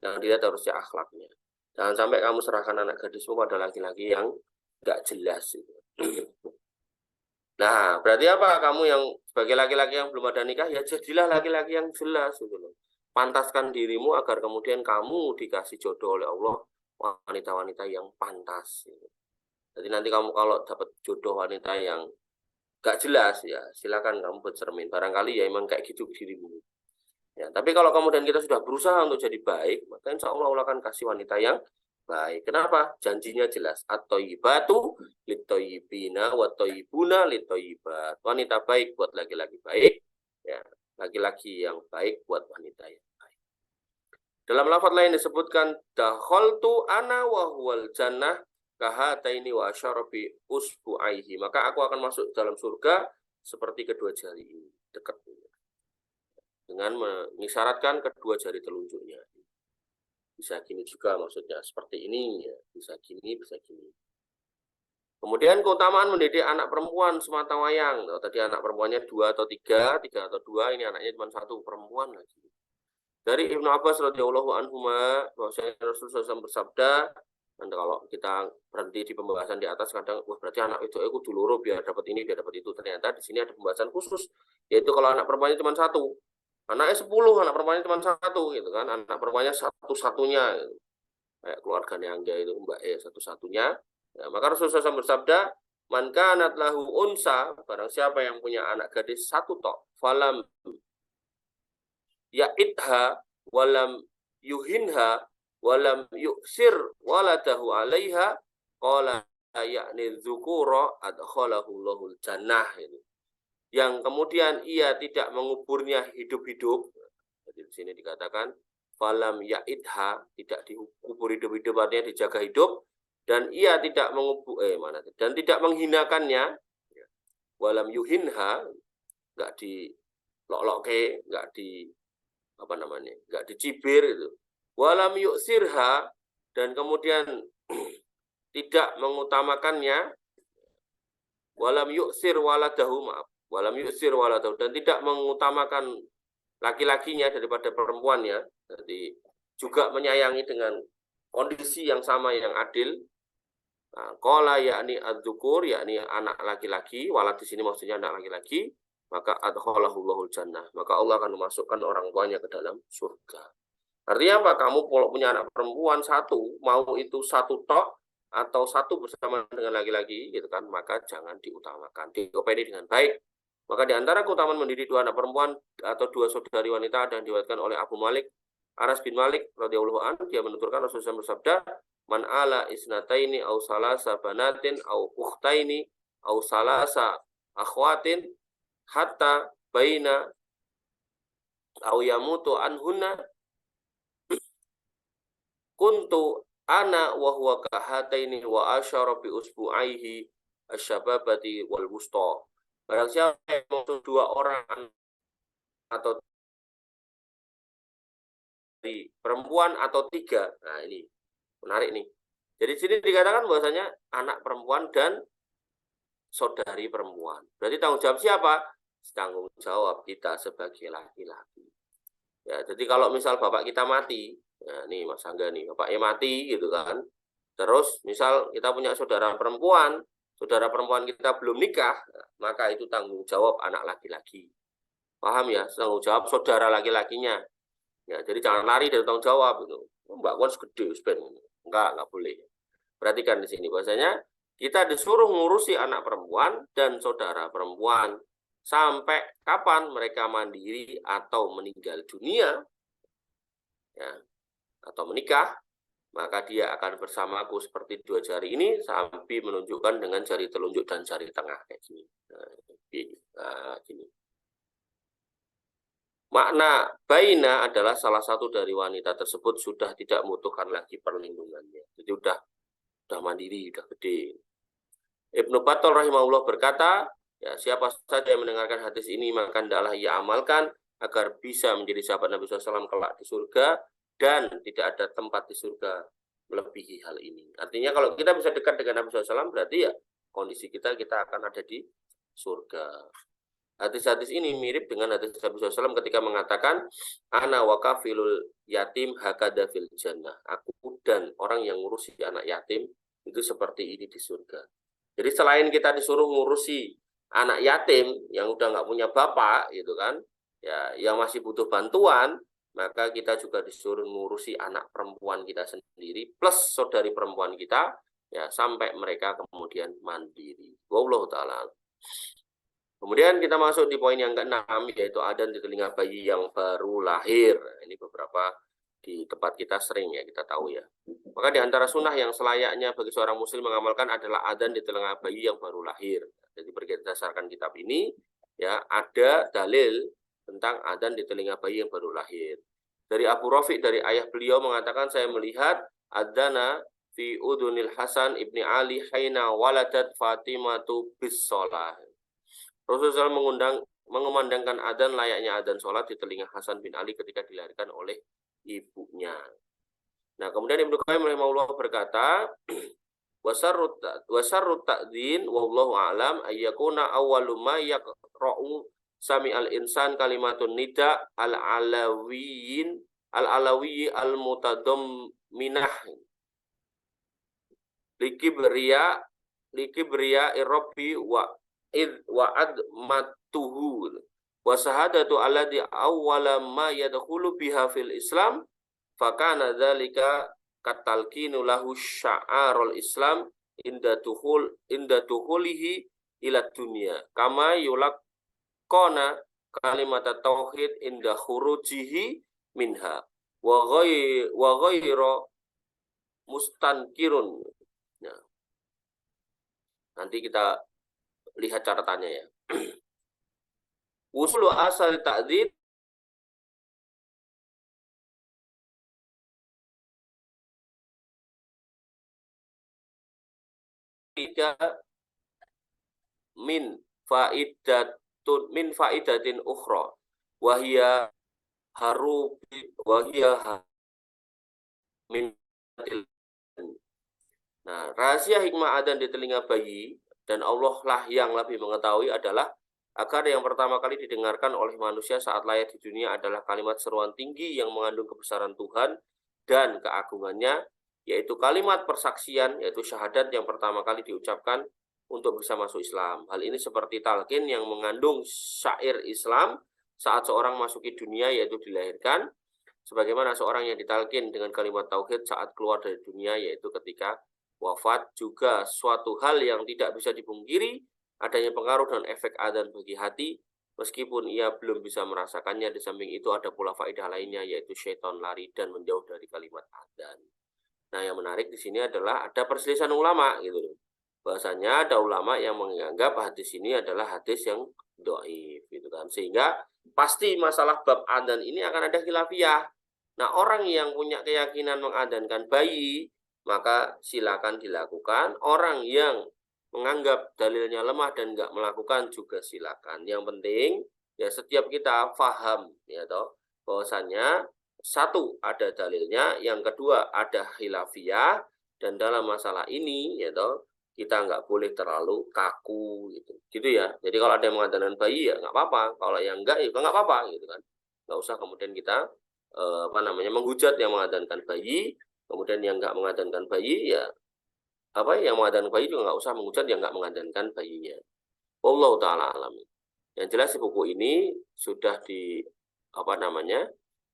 Yang dilihat harusnya akhlaknya. Jangan sampai kamu serahkan anak gadismu pada laki-laki yang nggak jelas gitu. Nah, berarti apa? Kamu yang sebagai laki-laki yang belum ada nikah, ya jadilah laki-laki yang jelas gitu loh. Pantaskan dirimu agar kemudian kamu dikasih jodoh oleh Allah wanita-wanita yang pantas. Gitu. Jadi nanti kamu kalau dapat jodoh wanita yang gak jelas ya, silakan kamu bercermin. Barangkali ya emang kayak gitu dirimu. Ya, tapi kalau kemudian kita sudah berusaha untuk jadi baik, maka insya Allah akan kasih wanita yang baik. Kenapa? Janjinya jelas. At-thayyibatu lit-thayyibina wat-thayyibuna lit-thayyibat. Wanita baik buat laki-laki baik, ya, laki-laki yang baik buat wanita yang baik. Dalam lafaz lain disebutkan dakhaltu ana wa huwal jannah kahataini wa asyarabi usbu'aihi. Maka aku akan masuk dalam surga seperti kedua jari ini, dekat dengan mengisyaratkan kedua jari telunjuknya. Bisa gini juga maksudnya, seperti ini ya, bisa gini, bisa gini. Kemudian keutamaan mendidik anak perempuan semata wayang. Tadi anak perempuannya 2 atau 3, 3 atau 2, ini anaknya cuma 1 perempuan lagi. Dari Ibnu Abbas radhiyallahu anhu bahwasanya Rasulullah SAW bersabda, dan kalau kita berhenti di pembahasan di atas kadang wah berarti anak itu kudu loro biar dapat ini biar dapat itu. Ternyata di sini ada pembahasan khusus, yaitu kalau anak perempuannya cuma 1, anaknya 10, anak perempuannya cuma 1 gitu kan, anak perempuannya satu-satunya gitu. Kayak keluarganya Angga itu Mbak satu-satunya. Ya, maka Rasulullah SAW bersabda, man kanat lahu unsa, barang siapa yang punya anak gadis 1 tok, falam ya'idha walam yuhinha walam yuksir waladahu 'alaiha qala yakni dzukura adkhalahu Allahul jannah ini. Yang kemudian ia tidak menguburnya hidup-hidup. Jadi di sini dikatakan falam ya'idha, tidak dikubur hidup-hidup artinya dijaga hidup, dan ia tidak mengubur dan tidak menghinakannya. Walam yuhinha, enggak dilok-lokke, enggak di enggak dicibir itu. Walam yuksirha, dan kemudian tidak mengutamakannya. Walam yuksir waladahu, walam yuksir waladahu, dan tidak mengutamakan laki-lakinya daripada perempuannya. Jadi juga menyayangi dengan kondisi yang sama, yang adil. Qala yakni adzukur, yakni anak laki-laki, walad di sini maksudnya anak laki-laki, maka adkhalahul jannah, maka Allah akan memasukkan orang tuanya ke dalam surga. Artinya apa? Kamu kalau punya anak perempuan satu, mau itu satu tok atau satu bersama dengan laki-laki, gitu kan, maka jangan diutamakan, diopeni dengan baik. Maka di antara keutamaan mendidik dua anak perempuan atau dua saudari wanita dan diriwayatkan oleh Abu Malik, Anas bin Malik radhiyallahu anhu, dia menuturkan Rasulullah bersabda, man ala isnataini au salasa banatin au ukhtaini au salasa akhwatin hatta baina au yamutu anhunna kuntu ana wa huwa kahataini wa asyara bi usbu'aihi asyababati wal wusta. Barang siapa yang mau dua orang atau di perempuan atau tiga, nah ini menarik nih. Jadi di sini dikatakan bahwasanya anak perempuan dan saudari perempuan. Berarti tanggung jawab siapa? Tanggung jawab kita sebagai laki-laki. Ya, jadi kalau misal bapak kita mati, ya nih Mas Angga nih, bapaknya mati gitu kan. Terus misal kita punya saudara perempuan kita belum nikah, maka itu tanggung jawab anak laki-laki. Paham ya? Tanggung jawab saudara laki-lakinya. Ya, jadi jangan lari dari tanggung jawab itu. Mbak Wan segede sebenarnya. Enggak boleh. Perhatikan di sini bahwasanya kita disuruh ngurusi anak perempuan dan saudara perempuan sampai kapan mereka mandiri atau meninggal dunia, ya, atau menikah, maka dia akan bersamaku seperti dua jari ini sampai menunjukkan dengan jari telunjuk dan jari tengah kayak gini. Nah, gini. Makna baina adalah salah satu dari wanita tersebut sudah tidak membutuhkan lagi perlindungannya. Jadi udah mandiri, udah gede. Ibnu Battal rahimahullah berkata, ya, siapa saja yang mendengarkan hadis ini maka hendaklah ia amalkan agar bisa menjadi sahabat Nabi SAW kelak di surga, dan tidak ada tempat di surga melebihi hal ini. Artinya kalau kita bisa dekat dengan Nabi SAW, berarti ya kondisi kita akan ada di surga. Hadis-hadis ini mirip dengan hadis Nabi SAW ketika mengatakan, ana wa kafilul yatim hakada fil jannah. Aku dan orang yang ngurusi anak yatim itu seperti ini di surga. Jadi selain kita disuruh ngurusi anak yatim yang udah nggak punya bapak, gitu kan, ya, yang masih butuh bantuan, maka kita juga disuruh ngurusi anak perempuan kita sendiri plus saudari perempuan kita, ya, sampai mereka kemudian mandiri. Wallahu ta'ala. Kemudian kita masuk di poin yang ke-6, yaitu adzan di telinga bayi yang baru lahir. Ini beberapa di tempat kita sering ya kita tahu ya. Maka di antara sunnah yang selayaknya bagi seorang muslim mengamalkan adalah adzan di telinga bayi yang baru lahir. Jadi berdasarkan kitab ini, ya, ada dalil tentang adzan di telinga bayi yang baru lahir. Dari Abu Rafiq, dari ayah beliau mengatakan, saya melihat adzana fi udunil Hasan ibni Ali haina waladat Fatimatu bis sholah. Rasulullah mengumandangkan adzan layaknya adzan sholat di telinga Hasan bin Ali ketika dilahirkan oleh ibunya. Nah, kemudian Ibnu Qayyim rahimahullah berkata, wasarrut ta'dzin wallahu a'lam ayyakuna awwalu ma yaqra'u sami'al insan kalimatun nida al-alawiyyi al-mutadamminah likibriya irabbi wa admatuhu wa sahadatu alladhi awwala ma yadkhulu biha fil Islam fakana dzalika katalkinu lahu sya'arul Islam inda duhulihi ila dunya kama yulaqana kalimat tauhid inda khurujihi minha wa ghayra mustankirun. Nah, nanti kita lihat catatannya ya. Usulu asal ta'dzir min faidatin ukhra wahia min. Nah, rahasia hikmah adzan di telinga bayi dan Allah lah yang lebih mengetahui adalah agar yang pertama kali didengarkan oleh manusia saat lahir di dunia adalah kalimat seruan tinggi yang mengandung kebesaran Tuhan dan keagungannya, yaitu kalimat persaksian, yaitu syahadat yang pertama kali diucapkan untuk bisa masuk Islam. Hal ini seperti talqin yang mengandung syair Islam saat seorang masuki dunia, yaitu dilahirkan, sebagaimana seorang yang ditalqin dengan kalimat tauhid saat keluar dari dunia, yaitu ketika wafat. Juga suatu hal yang tidak bisa dipungkiri adanya pengaruh dan efek adzan bagi hati, meskipun ia belum bisa merasakannya. Di samping itu ada pula faedah lainnya, yaitu syaitan lari dan menjauh dari kalimat adzan. Nah, yang menarik di sini adalah ada perselisihan ulama gitu loh. Bahasanya ada ulama yang menganggap hadis ini adalah hadis yang dhaif gitu kan. Sehingga pasti masalah bab adzan ini akan ada khilafiyah. Nah, orang yang punya keyakinan mengadzankan bayi, maka silakan dilakukan. Orang yang menganggap dalilnya lemah dan nggak melakukan juga silakan. Yang penting ya setiap kita paham ya toh bahwasanya satu ada dalilnya, yang kedua ada khilafiyah, dan dalam masalah ini ya toh kita nggak boleh terlalu kaku gitu ya. Jadi kalau ada yang mengadzankan bayi ya nggak apa-apa, kalau yang enggak ya nggak apa-apa gitu kan. Nggak usah kemudian kita menghujat yang mengadzankan bayi, kemudian yang nggak mengadzankan bayi ya yang mengadzankan bayi juga nggak usah menghujat yang nggak mengadzankan bayinya. Wallahu taala alam. Yang jelas di buku ini sudah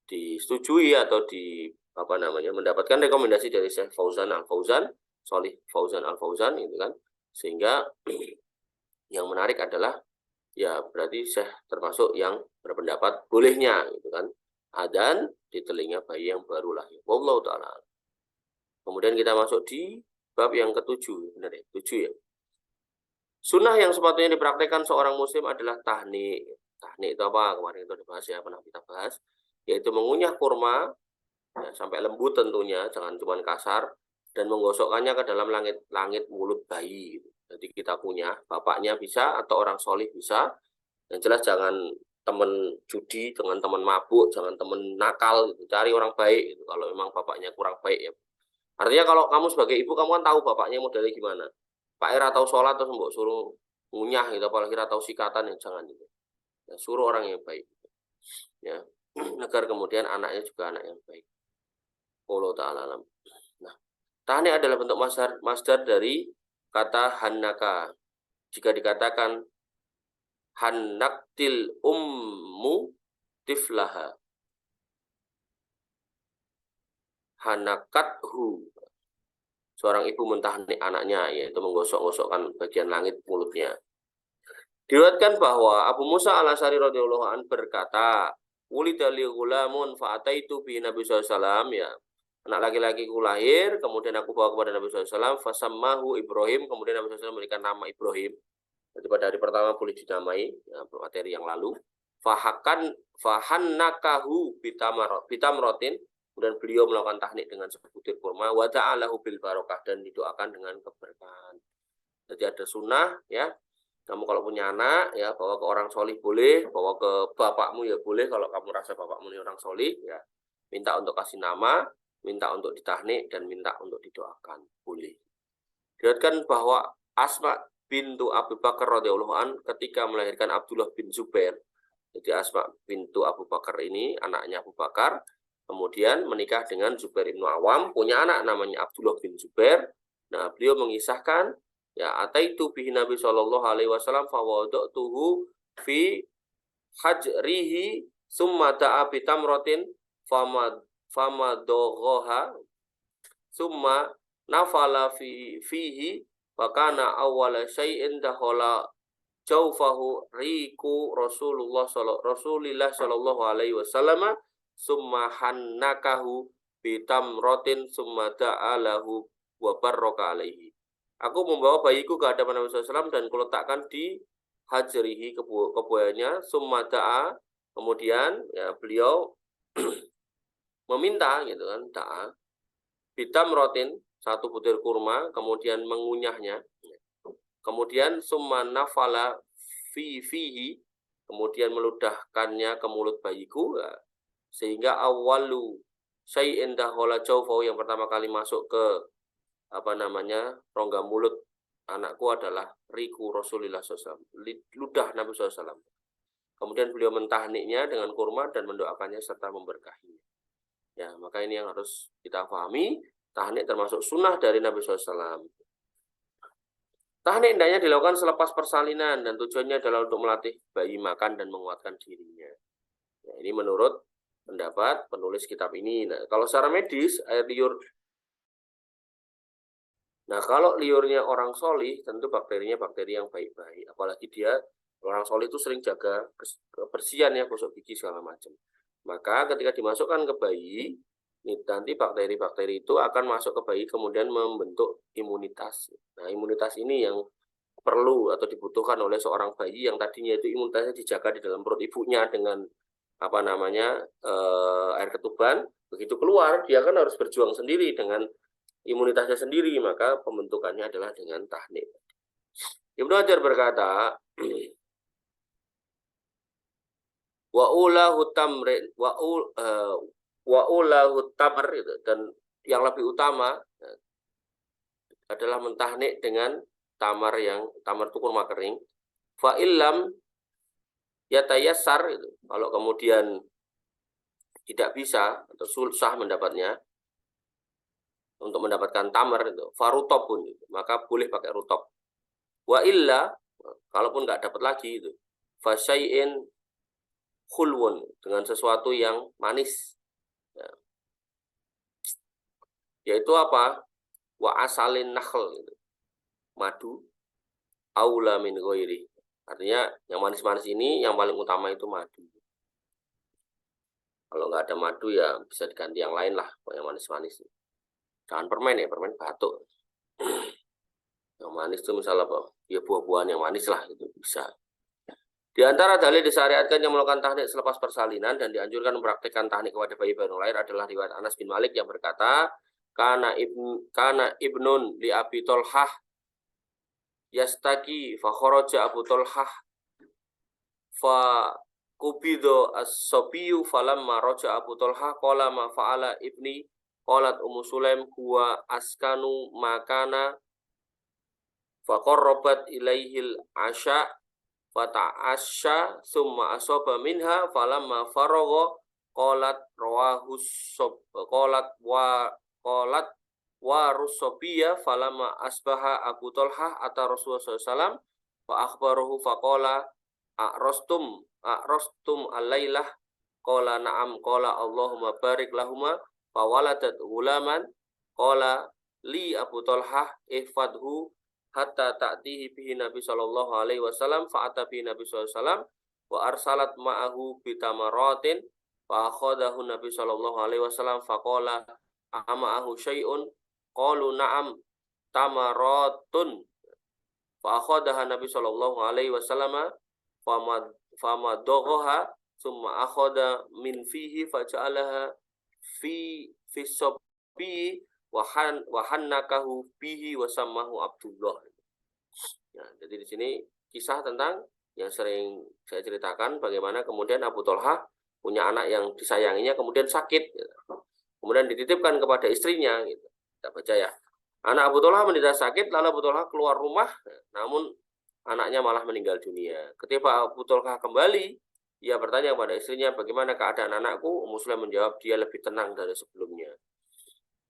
disetujui atau mendapatkan rekomendasi dari Syekh Fauzan Al-Fauzan, Shalih Fauzan Al-Fauzan itu kan. Sehingga yang menarik adalah ya berarti Syekh termasuk yang berpendapat bolehnya gitu kan adzan di telinga bayi yang baru lahir. Wallahu taala. Kemudian kita masuk di bab yang ketujuh, benar ya? 7 ya. Sunnah yang sepatutnya dipraktekkan seorang muslim adalah tahnik. Tahnik itu apa? Kemarin itu dibahas ya, pernah kita bahas, yaitu mengunyah kurma ya, sampai lembut tentunya, jangan cuma kasar, dan menggosokkannya ke dalam langit mulut bayi. Jadi kita kunyah, bapaknya bisa atau orang solih bisa. Yang jelas jangan teman judi, jangan teman mabuk, jangan teman nakal, gitu. Cari orang baik gitu. Kalau memang bapaknya kurang baik ya. Artinya kalau kamu sebagai ibu, kamu kan tahu bapaknya modelnya gimana. Pak Era tahu sholat terus mbok suruh ngunyah gitu, apalagi tahu sikatan ya jangan gitu. Ya, suruh orang yang baik. Gitu. Ya, agar kemudian anaknya juga anak yang baik. Allah taala alam. Nah, tahnik adalah bentuk masdar dari kata hannaka. Jika dikatakan hannaktil ummu tiflaha, hanakathu, seorang ibu mentahnik anaknya, yaitu menggosok-gosokkan bagian langit mulutnya. Diriwayatkan bahwa Abu Musa al-Asy'ari radhiyallahu anhu berkata, "Wulida li ghulamun fa ataitu bi Nabi sallallahu ya. Anak laki-lakiku lahir, kemudian aku bawa kepada Nabi sallallahu fasammahu Ibrahim, kemudian Nabi sallallahu memberikan nama Ibrahim. Jadi pada hari pertama boleh dinamai, ya, materi yang lalu. Fahannakahu bitamrotin, kemudian beliau melakukan tahnik dengan sebutir kurma, wa ta'alahu bil barokah, dan didoakan dengan keberkahan. Jadi ada sunnah ya. Kamu kalau punya anak ya bawa ke orang solih boleh, bawa ke bapakmu ya boleh kalau kamu rasa bapakmu ini orang solih ya. Minta untuk kasih nama, minta untuk ditahnik, dan minta untuk didoakan boleh. Diriwayatkan bahwa Asma bintu Abu Bakar radhiyallahu an ketika melahirkan Abdullah bin Zubair. Jadi Asma bintu Abu Bakar ini anaknya Abu Bakar, kemudian menikah dengan Zubair bin Awam, punya anak namanya Abdullah bin Zubair. Nah, beliau mengisahkan ya ataitu bihi Nabi sallallahu alaihi wasallam fa wada'tuhu fi hajrihi summa da'a bi tamratin famadoghaha summa nafala fihi wa kana awwala syai'in dakhala jaufahu riku Rasulillah sallallahu alaihi wasallam summa hannakahu bitamrotin summa da'a lahu wa barraka alaihi. Aku membawa bayiku ke hadapan Nabi SAW dan kuletakkan di hajrihi, kebuayannya, summa da'a, kemudian ya beliau meminta gitu kan, da'a bitamrotin, satu butir kurma, kemudian mengunyahnya, kemudian summa nafala fihi, kemudian meludahkannya ke mulut bayiku, ya, sehingga awalu syai'in dakhala jawfahu, yang pertama kali masuk ke rongga mulut anakku adalah riku Rasulullah SAW, ludah Nabi SAW. Kemudian beliau mentahniknya dengan kurma dan mendoakannya serta memberkahinya. Ya, maka ini yang harus kita pahami, tahnik termasuk sunnah dari Nabi SAW. Tahnik hendaknya dilakukan selepas persalinan dan tujuannya adalah untuk melatih bayi makan dan menguatkan dirinya. Ya, ini menurut pendapat penulis kitab ini. Nah, kalau secara medis, air liur. Nah, kalau liurnya orang solih, tentu bakterinya bakteri yang baik-baik. Apalagi orang solih itu sering jaga kebersihan ya, gosok gigi segala macam. Maka ketika dimasukkan ke bayi, nanti bakteri-bakteri itu akan masuk ke bayi kemudian membentuk imunitas. Nah, imunitas ini yang perlu atau dibutuhkan oleh seorang bayi yang tadinya itu imunitasnya dijaga di dalam perut ibunya dengan air ketuban. Begitu keluar, dia kan harus berjuang sendiri dengan imunitasnya sendiri, maka pembentukannya adalah dengan tahnik. Ibnu Hajar berkata, wa ulahu tamr, dan yang lebih utama adalah mentahnik dengan tamar itu kurma kering. Fa illam yatayassar, kalau kemudian tidak bisa atau susah mendapatnya, untuk mendapatkan tamar itu farutop pun itu, maka boleh pakai rutop. Wa illa, kalaupun nggak dapat lagi itu, fasyai'in khulwun, dengan sesuatu yang manis, ya. Yaitu apa? Wa asalin nakhl, gitu. Madu aula min ghairi. Artinya yang manis-manis ini yang paling utama itu madu. Kalau nggak ada madu ya bisa diganti yang lain lah, yang manis-manis. Jangan permen ya, permen batuk. Yang manis itu misalnya apa? Ya buah-buahan yang manis lah, itu bisa. Di antara dalil disyariatkan yang melakukan tahnik selepas persalinan dan dianjurkan mempraktikkan tahnik kepada bayi baru lahir adalah riwayat Anas bin Malik yang berkata, kana ibnun li Abi Tolhah yastaki fa kharaja Abu Tolhah fa kubido as-sabiyu falamma raja Abu Tolhah qala ma fa'ala ibni. Qalat Ummu Sulaim huwa askanu makana faqarrabat ilaihil asya fata'asya summa asaba minha falamma faragha qalat rusabiya falamma asbaha Abu Talhah ata Rasulullah SAW fa akhbarahu faqala a'rastum al-lailah qala na'am qala Allahumma barik lahuma fawaladat gulaman qala li Abu Talhah ihfadhu hatta ta'tihi bihi Nabi sallallahu alaihi wasallam fa'ata bihi Nabi sallallahu alaihi wasallam wa arsalat ma'ahu bitamaratin fa akhadahu Nabi sallallahu alaihi wasallam faqala ama'ahu syai'un qalu na'am tamaratun fa akhadaha Nabi sallallahu alaihi wasallam famadaghaha summa akhadha min fihi faja'alaha fi sobi wahannakahu bihi wasamahu Abdullah. Ya, jadi di sini kisah tentang yang sering saya ceritakan bagaimana kemudian Abu Tolhah punya anak yang disayanginya kemudian sakit, gitu. Kemudian dititipkan kepada istrinya, gitu. Kita baca ya. Anak Abu Tolhah menderita sakit, lalu Abu Tolhah keluar rumah, namun anaknya malah meninggal dunia. Ketika Abu Tolhah kembali, ia bertanya kepada istrinya, bagaimana keadaan anakku? Ummu Sulaim menjawab, dia lebih tenang dari sebelumnya.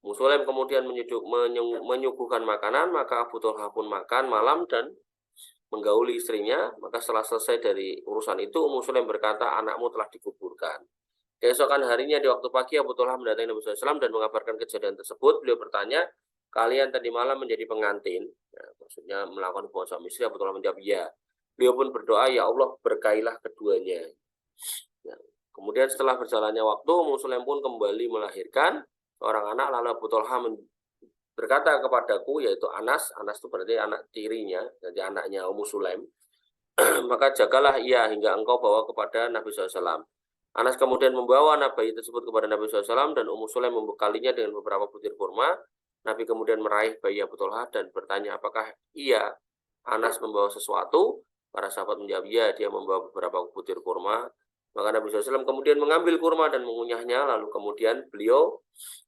Ummu Sulaim kemudian menyuguhkan makanan, maka Abu Tolhah pun makan malam dan menggauli istrinya. Maka setelah selesai dari urusan itu, Ummu Sulaim berkata, anakmu telah dikuburkan. Keesokan harinya di waktu pagi, Abu Tolhah mendatangi Nabi SAW dan mengabarkan kejadian tersebut. Beliau bertanya, kalian tadi malam menjadi pengantin? Ya, maksudnya melakukan hubungan suami istri. Abu Tolhah menjawab, ya. Beliau pun berdoa, ya Allah berkailah keduanya. Ya. Kemudian setelah berjalannya waktu, Ummu Sulaim pun kembali melahirkan. seorang anak, lalu Abu Thalha berkata kepadaku, yaitu Anas itu berarti anak tirinya, jadi anaknya Ummu Sulaim, maka jagalah ia hingga engkau bawa kepada Nabi SAW. Anas kemudian membawa bayi tersebut kepada Nabi SAW dan Ummu Sulaim membekalinya dengan beberapa butir kurma. Nabi kemudian meraih bayi Abu Thalha dan bertanya, apakah ia, Anas, membawa sesuatu? Para sahabat menjawab, ya, dia membawa beberapa butir kurma. Maka Nabi SAW kemudian mengambil kurma dan mengunyahnya, lalu kemudian beliau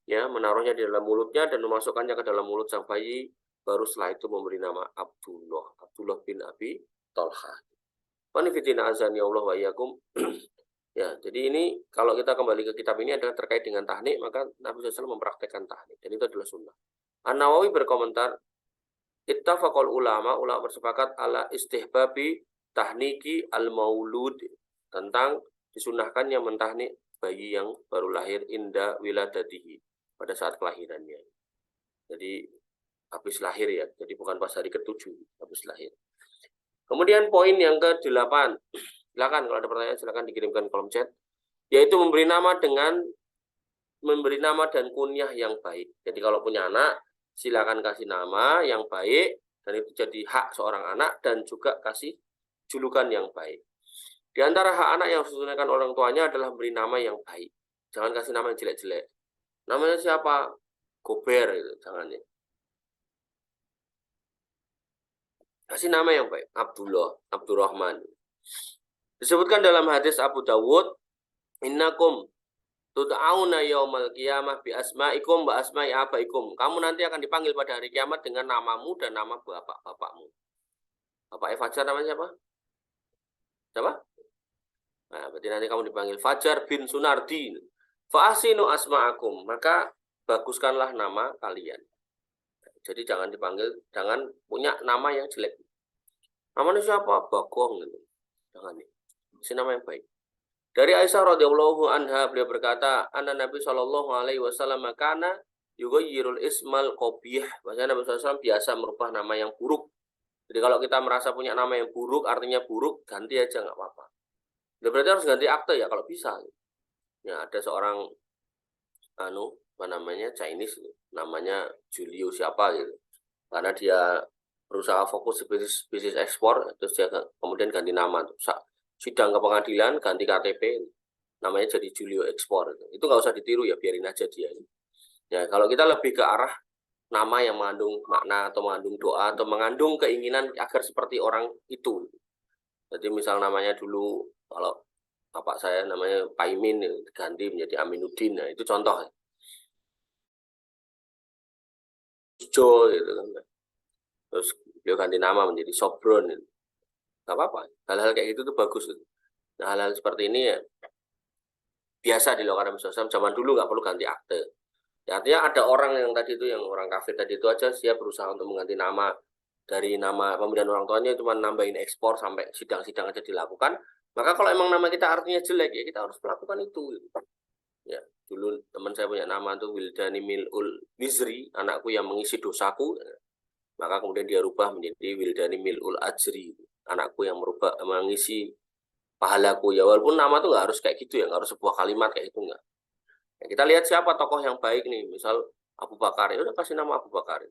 menaruhnya di dalam mulutnya dan memasukkannya ke dalam mulut sang bayi. Baru setelah itu memberi nama Abdullah bin Abi Thalha. Wanifitina azani Allah wa iyyakum. Ya, jadi ini kalau kita kembali ke kitab ini adalah terkait dengan tahnik, maka Nabi SAW mempraktekkan tahnik dan itu adalah sunnah. An-Nawawi berkomentar, ittafaqal ulama bersepakat ala istihbabi tahniki al-maulud, tentang disunahkannya mentahnik bayi yang baru lahir inda wiladatihi, pada saat kelahirannya. Jadi habis lahir ya, jadi bukan pas hari ke-7, habis lahir. Kemudian poin yang ke-8, silakan kalau ada pertanyaan silakan dikirimkan kolom chat, yaitu memberi nama dan kunyah yang baik. Jadi kalau punya anak, silakan kasih nama yang baik, dan itu jadi hak seorang anak, dan juga kasih julukan yang baik. Di antara hak anak yang harus ditunaikan orang tuanya adalah beri nama yang baik. Jangan kasih nama yang jelek-jelek. Namanya siapa? Gober, gitu. Jangan ya. Kasih nama yang baik. Abdullah, Abdurrahman. Disebutkan dalam hadis Abu Dawud, innakum tud'auna yaumal qiyamah bi asma'ikum wa asma'i abaikum. Kamu nanti akan dipanggil pada hari kiamat dengan namamu dan nama bapak-bapakmu. Bapak Fajar namanya siapa? Siapa? Nah, berarti nanti kamu dipanggil Fajar bin Sunardi. Fa'asinu asma'akum. Maka baguskanlah nama kalian. Jadi jangan punya nama yang jelek. Namanya siapa? Bagong gitu. Jangan nih. Kasih nama yang baik. Dari Aisyah radhiyallahu anha, beliau berkata, anna Nabi sallallahu alaihi wasallam kana yughayyirul ismal qabih. Bahasanya Nabi SAW biasa merubah nama yang buruk. Jadi kalau kita merasa punya nama yang buruk, artinya buruk, ganti aja nggak apa-apa. Ya, berarti harus ganti akte ya kalau bisa. Ya, ada seorang Chinese, namanya Julio siapa gitu. Karena dia berusaha fokus di bisnis ekspor, terus dia kemudian ganti nama. Sidang ke pengadilan, ganti KTP, namanya jadi Julio Ekspor. Itu nggak usah ditiru ya, biarin aja dia. Ya, kalau kita lebih ke arah nama yang mengandung makna atau mengandung doa atau mengandung keinginan agar seperti orang itu. Jadi misal namanya dulu, kalau bapak saya namanya Paimin, ganti menjadi Aminuddin, nah itu contoh. Jo gitu kan. Terus beliau ganti nama menjadi Sobron. Gak apa-apa. Hal-hal kayak gitu tuh bagus. Nah, hal-hal seperti ini ya biasa dilakukan Nabi SAW. Zaman dulu nggak perlu ganti akte. Ya, artinya ada orang yang tadi itu, yang orang kafir tadi itu aja, dia berusaha untuk mengganti nama dari nama pemberian orang tuanya, cuma nambahin ekspor sampai sidang-sidang aja dilakukan. Maka kalau emang nama kita artinya jelek, ya kita harus melakukan itu. Ya, dulu teman saya punya nama tuh Wildani Mil'ul Wizri, anakku yang mengisi dosaku. Maka kemudian dia rubah menjadi Wildani Mil'ul Ajri, anakku yang mengisi pahalaku. Ya walaupun nama tuh nggak harus kayak gitu ya, nggak harus sebuah kalimat kayak itu, nggak. Ya, kita lihat siapa tokoh yang baik nih, misal Abu Bakar, ya udah kasih nama Abu Bakar.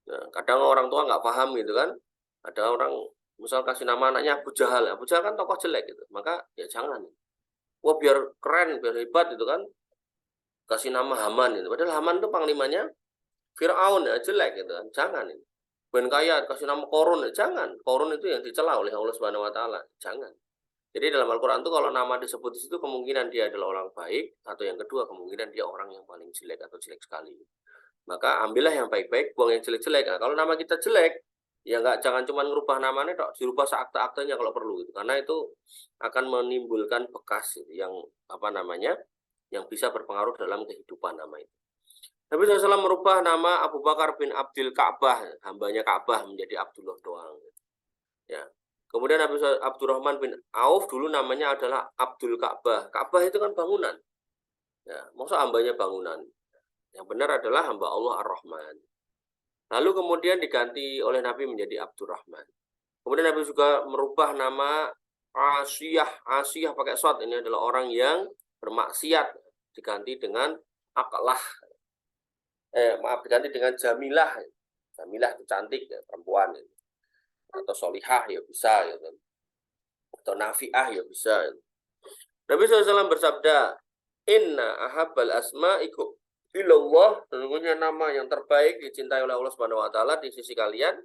Nah, kadang orang tua nggak paham gitu kan, ada orang misal kasih nama anaknya Abu Jahal kan tokoh jelek gitu, maka ya jangan. Wah biar keren, biar hebat gitu kan, kasih nama Haman gitu. Padahal Haman itu panglimanya Fir'aun, ya jelek gitu kan, jangan. Ben kaya kasih nama Korun, ya jangan. Korun itu yang dicela oleh Allah Subhanahu Wa Taala, jangan. Jadi dalam Al-Quran itu kalau nama disebut di situ, kemungkinan dia adalah orang baik, atau yang kedua kemungkinan dia orang yang paling jelek atau jelek sekali. Maka ambillah yang baik-baik, buang yang jelek-jelek. Nah, kalau nama kita jelek, ya jangan cuma ngerubah namanya, dirubah seakta-aktanya kalau perlu. Gitu. Karena itu akan menimbulkan bekas yang yang bisa berpengaruh dalam kehidupan nama itu. Nabi SAW merubah nama Abu Bakar bin Abdul Ka'bah, hambanya Ka'bah, menjadi Abdullah doang. Ya. Kemudian Abdurrahman bin Auf dulu namanya adalah Abdul Ka'bah. Ka'bah itu kan bangunan. Ya, maksud hambanya bangunan. Yang benar adalah hamba Allah Ar-Rahman. Lalu kemudian diganti oleh Nabi menjadi Abdurrahman. Kemudian Nabi juga merubah nama Asiyah pakai shad. Ini adalah orang yang bermaksiat. Diganti dengan Akalah, maaf, diganti dengan Jamilah. Jamilah itu cantik ya, perempuan ya. Atau Solihah ya bisa ya, atau Nafiah ya bisa. Nabi SAW bersabda, Inna ahabbal asma'ikum ilallah, sesungguhnya nama yang terbaik dicintai oleh Allah Subhanahu wa taala di sisi kalian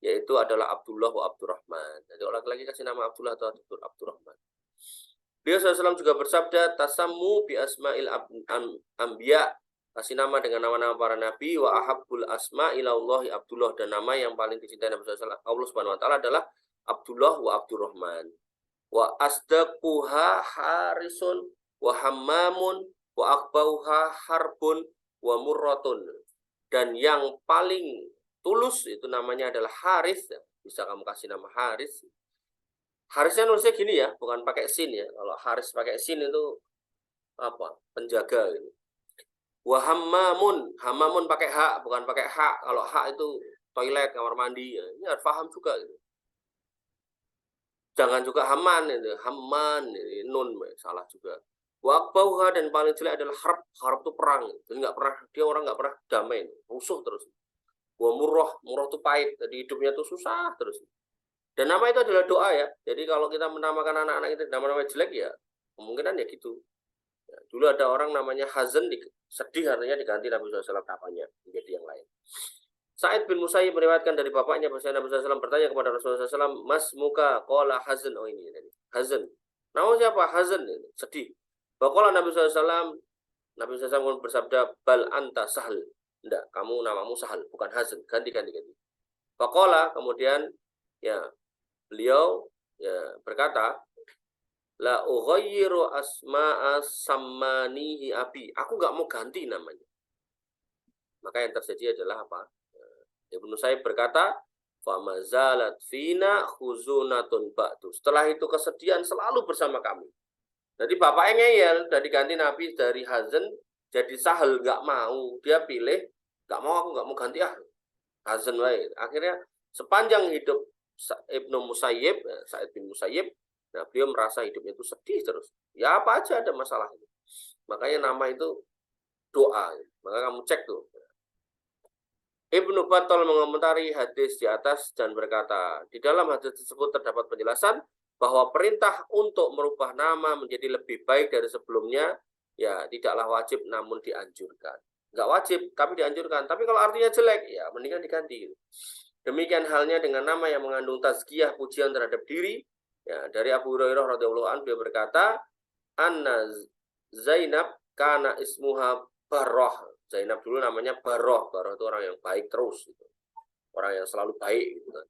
yaitu adalah Abdullah wa Abdurrahman. Jadi orang lagi kasih nama Abdullah atau Abdurrahman. Beliau SAW juga bersabda, tasammu bi asma'il anbiya, kasih nama dengan nama-nama para nabi, wa ahabbul asma ilallahi Abdullah, dan nama yang paling dicintai Nabi SAW Allah Subhanahu wa taala adalah Abdullah wa Abdurrahman. Wa asdaquha harisun wa hammamun wa akbauha harbun wa murratun, dan yang paling tulus itu namanya adalah Haris. Bisa kamu kasih nama Haris. Harisnya nulisnya gini ya, bukan pakai sin ya. Kalau Haris pakai sin itu apa? Penjaga gitu. Wa hammamun, hammamun pakai hak, bukan pakai hak. Kalau hak itu toilet, kamar mandi. Ya. Ini harus paham juga gitu. Jangan juga Haman itu, Haman, nun salah juga. Wakbauha, dan paling jelek adalah harap, harap itu perang. Jadi nggak pernah, dia orang nggak pernah damai, musuh terus. Wa murrah, murrah itu pahit, jadi hidupnya itu susah terus. Dan nama itu adalah doa ya. Jadi kalau kita menamakan anak-anak itu nama-nama jelek ya, kemungkinan ya gitu. Ya, dulu ada orang namanya Hazan, sedih artinya diganti Nabi SAW namanya menjadi yang lain. Sa'id bin Musayyib meriwayatkan dari bapaknya bahwa Nabi SAW bertanya kepada Rasulullah SAW, Mas muka qala hazan, oh ini hazan. Nama siapa? Hazan, sedih. Bahwa Nabi SAW, Nabi SAW bersabda, bal anta sahal. Enggak, kamu namamu sahal, bukan hazan. Ganti. Faqala, kemudian ya beliau ya berkata, la ughayyiru asma'a sammanihi abi. Aku enggak mau ganti namanya. Maka yang terjadi adalah apa? Ibnu Sa'id berkata, famazalat fina khuzunatun ba'du. Setelah itu kesedihan selalu bersama kami. Jadi bapaknya ngeyel, dari ganti Nabi dari Hazan jadi Sahal, nggak mau. Dia pilih, nggak mau, aku nggak mau ganti Hazan wae. Akhirnya sepanjang hidup Ibnu Musayyib, Sa'id bin Musayyib, nah beliau merasa hidupnya itu sedih terus. Ya apa aja ada masalah. Makanya nama itu doa. Maka kamu cek tuh. Ibnu Battal mengomentari hadis di atas dan berkata, di dalam hadis tersebut terdapat penjelasan bahwa perintah untuk merubah nama menjadi lebih baik dari sebelumnya, ya tidaklah wajib namun dianjurkan. Enggak wajib, tapi dianjurkan. Tapi kalau artinya jelek, ya mendingan diganti. Demikian halnya dengan nama yang mengandung tazkiyah, pujian terhadap diri. Ya, dari Abu Hurairah radhiyallahu anhu dia berkata, Anna Zainab kana ismuha Barrah. Zainab dulu namanya Barrah. Barrah itu orang yang baik terus gitu. Orang yang selalu baik gitu kan.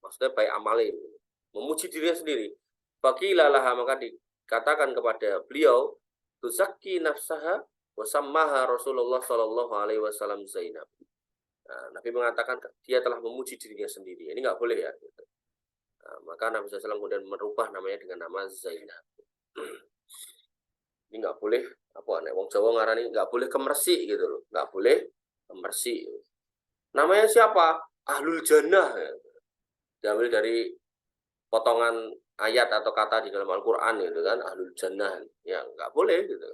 Maksudnya baik amalin. Gitu. Memuji dirinya sendiri. Baqilalah, maka dikatakan kepada beliau, tuzakki nafsaha wa sammaha Rasulullah sallallahu alaihi wasallam Zainab. Nah, Nabi mengatakan dia telah memuji dirinya sendiri. Ini enggak boleh ya gitu. Nah, maka Nabi SAW kemudian merubah namanya dengan nama Zainab. Ini nggak boleh apa nek wong Jawa ngarani nggak boleh kemersi gitu loh, nggak boleh kemersi. Namanya siapa? Ahlul Jannah. Diambil dari potongan ayat atau kata di dalam Al-Qur'an gitu kan, Ahlul Jannah. Ya nggak boleh gitu.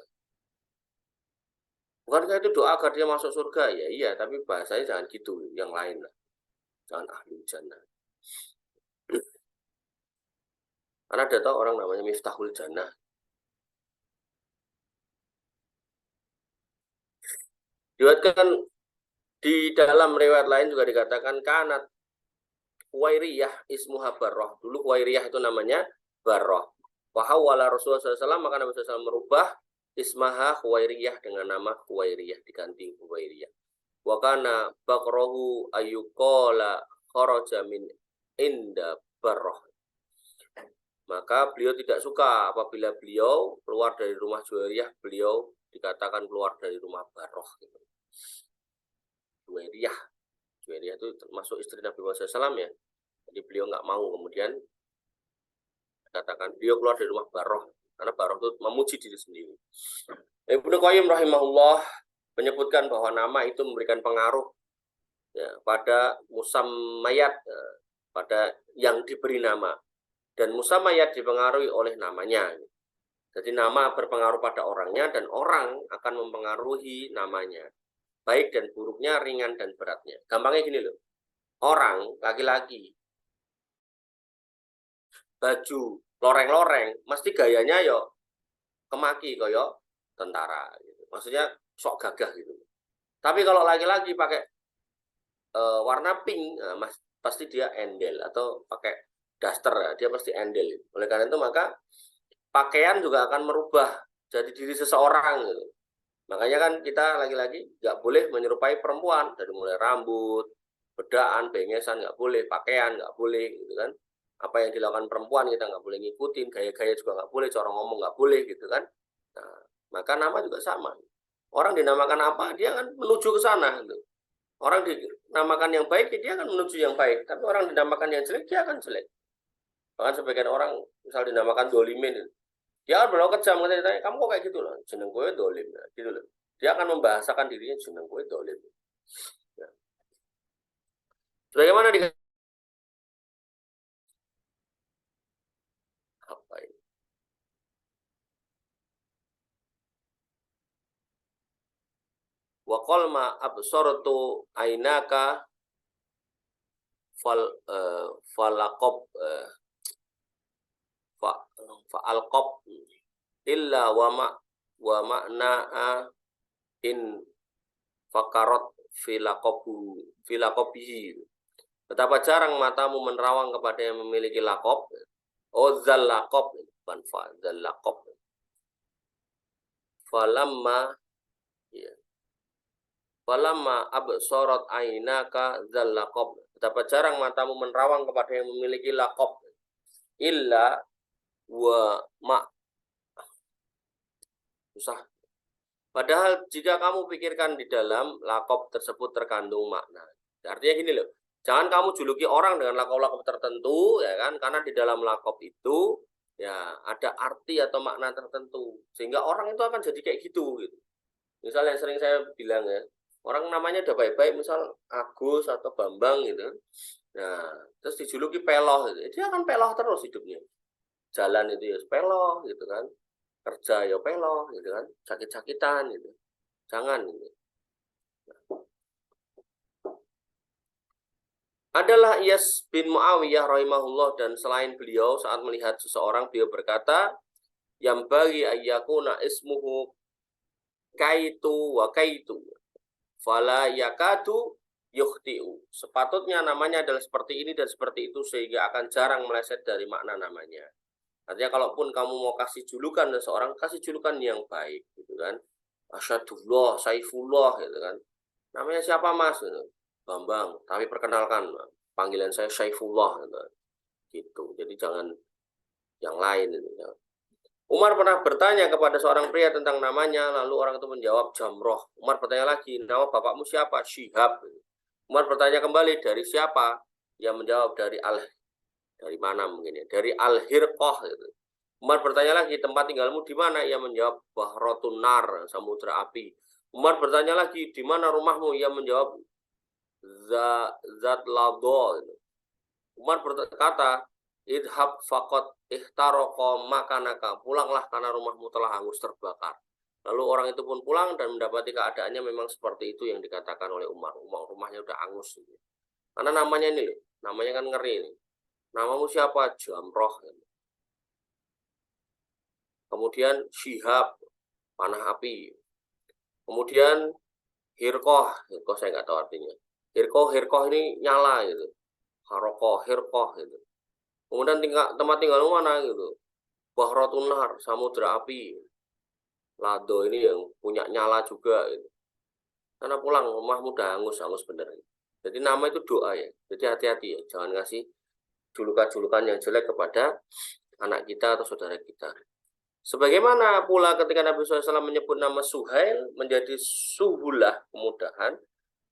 Bukankah itu doa agar dia masuk surga? Ya iya, tapi bahasanya jangan gitu, yang lain lah. Jangan Ahlul Jannah. Karena ada tahu orang namanya Miftahul Jannah. Diriwayatkan di dalam riwayat lain juga dikatakan kanat Huwairiyah ismuha Barrah. Dulu Huwairiyah itu namanya Barrah. Wahawala Rasulullah SAW, maka Nabi SAW merubah ismaha Huwairiyah dengan nama Huwairiyah, diganti Huwairiyah. Wa kana baqrahu ayyuqala kharaja min inda Barrah. Maka beliau tidak suka apabila beliau keluar dari rumah Juwairiyah, beliau dikatakan keluar dari rumah Barrah gitu. Juwairiyah itu termasuk istri Nabi Muhammad SAW ya. Jadi beliau nggak mau kemudian katakan beliau keluar dari rumah Barrah, karena Barrah itu memuji diri sendiri. Ibnu Qayyim rahimahullah menyebutkan bahwa nama itu memberikan pengaruh ya, pada musammayat, pada yang diberi nama, dan musammayat dipengaruhi oleh namanya. Jadi nama berpengaruh pada orangnya dan orang akan mempengaruhi namanya. Baik dan buruknya, ringan dan beratnya. Gampangnya gini loh. Orang laki-laki baju loreng-loreng mesti gayanya yo kemaki koyo tentara gitu. Maksudnya sok gagah gitu. Tapi kalau laki-laki pakai warna pink, pasti dia endel atau pakai daster, dia pasti endel. Oleh karena itu maka pakaian juga akan merubah jadi diri seseorang gitu. Makanya kan kita laki-laki nggak boleh menyerupai perempuan, dari mulai rambut, bedaan, bengesan nggak boleh, pakaian nggak boleh gitu kan. Apa yang dilakukan perempuan kita nggak boleh ngikutin, gaya-gaya juga nggak boleh, cara ngomong nggak boleh gitu kan. Nah, maka nama juga sama. Orang dinamakan apa, dia kan menuju ke sana gitu. Orang dinamakan yang baik, dia akan menuju yang baik. Tapi orang dinamakan yang jelek, dia akan jelek. Bahkan sebagian orang, misal dinamakan dolimin, dia akan berlaku kejam, katanya, kamu kok kayak gitu loh, jeneng gue dolim, gitu loh. Dia akan membahasakan dirinya jeneng gue dolim. Ya. Sebagaimana di apa ini? Wa qol ma absortu ainaka falaqab fa alqab illa wa ma'na'a in fakarat filaqabihi. Betapa jarang matamu menerawang kepada yang memiliki lakob. Ozal lakob, bukan fa'zal lakob. Falamma ya. Falamma absorat ainaka zal lakob. Betapa jarang matamu menerawang kepada yang memiliki lakob. Illa wa ma susah. Padahal jika kamu pikirkan di dalam lakob tersebut terkandung makna. Artinya gini loh, jangan kamu juluki orang dengan lakob-lakob tertentu, ya kan? Karena di dalam lakob itu ya ada arti atau makna tertentu, sehingga orang itu akan jadi kayak gitu. Misal yang sering saya bilang ya, orang namanya udah baik-baik, misal Agus atau Bambang gitu. Nah, terus dijuluki peloh, gitu. Dia akan peloh terus hidupnya. Jalan itu ya peloh gitu kan, kerja ya peloh gitu kan, sakit-sakitan gitu. Jangan gitu. Adalah Iyas bin Muawiyah rahimahullah, dan selain beliau saat melihat seseorang beliau berkata, yang bagi ayyakuna ismuhu kaitu wa kaitu fala yakadu yukhti'u. Sepatutnya namanya adalah seperti ini dan seperti itu sehingga akan jarang meleset dari makna namanya. Artinya kalaupun kamu mau kasih julukan seseorang, kasih julukan yang baik gitu kan. Asyadullah, Saifullah gitu kan. Namanya siapa Mas? Bambang, tapi perkenalkan panggilan saya Saifullah gitu. Jadi jangan yang lain gitu ya. Umar pernah bertanya kepada seorang pria tentang namanya, lalu orang itu menjawab Jamroh. Umar bertanya lagi, nama bapakmu siapa? Syihab. Umar bertanya kembali, dari siapa? Ia menjawab dari mana mungkin ya? Dari Al-Hirqah gitu. Umar bertanya lagi, tempat tinggalmu di mana? Ia menjawab Bahrotun Nar, samudra api. Umar bertanya lagi, di mana rumahmu? Ia menjawab Zat Lado. Umar berkata, idhab fakot ihtaroko makanaka, pulanglah karena rumahmu telah hangus terbakar. Lalu orang itu pun pulang dan mendapati keadaannya memang seperti itu yang dikatakan oleh Umar. Rumahnya udah hangus. Karena namanya ini, namanya kan ngeri ini. Namamu siapa? Jamroh. Kemudian Syihab, panah api. Kemudian Hirkoh saya nggak tahu artinya. Hirkoh ini nyala gitu. Harokoh, Hirkoh gitu. Kemudian tempat tinggal mana gitu. Bahrotun Nar, samudra api. Lado ini yang punya nyala juga gitu. Karena pulang rumahmu udah hangus bener. Jadi nama itu doa ya. Jadi hati-hati ya, jangan ngasih julukan-julukan yang jelek kepada anak kita atau saudara kita. Sebagaimana pula ketika Nabi SAW menyebut nama Suhail menjadi suhulah, kemudahan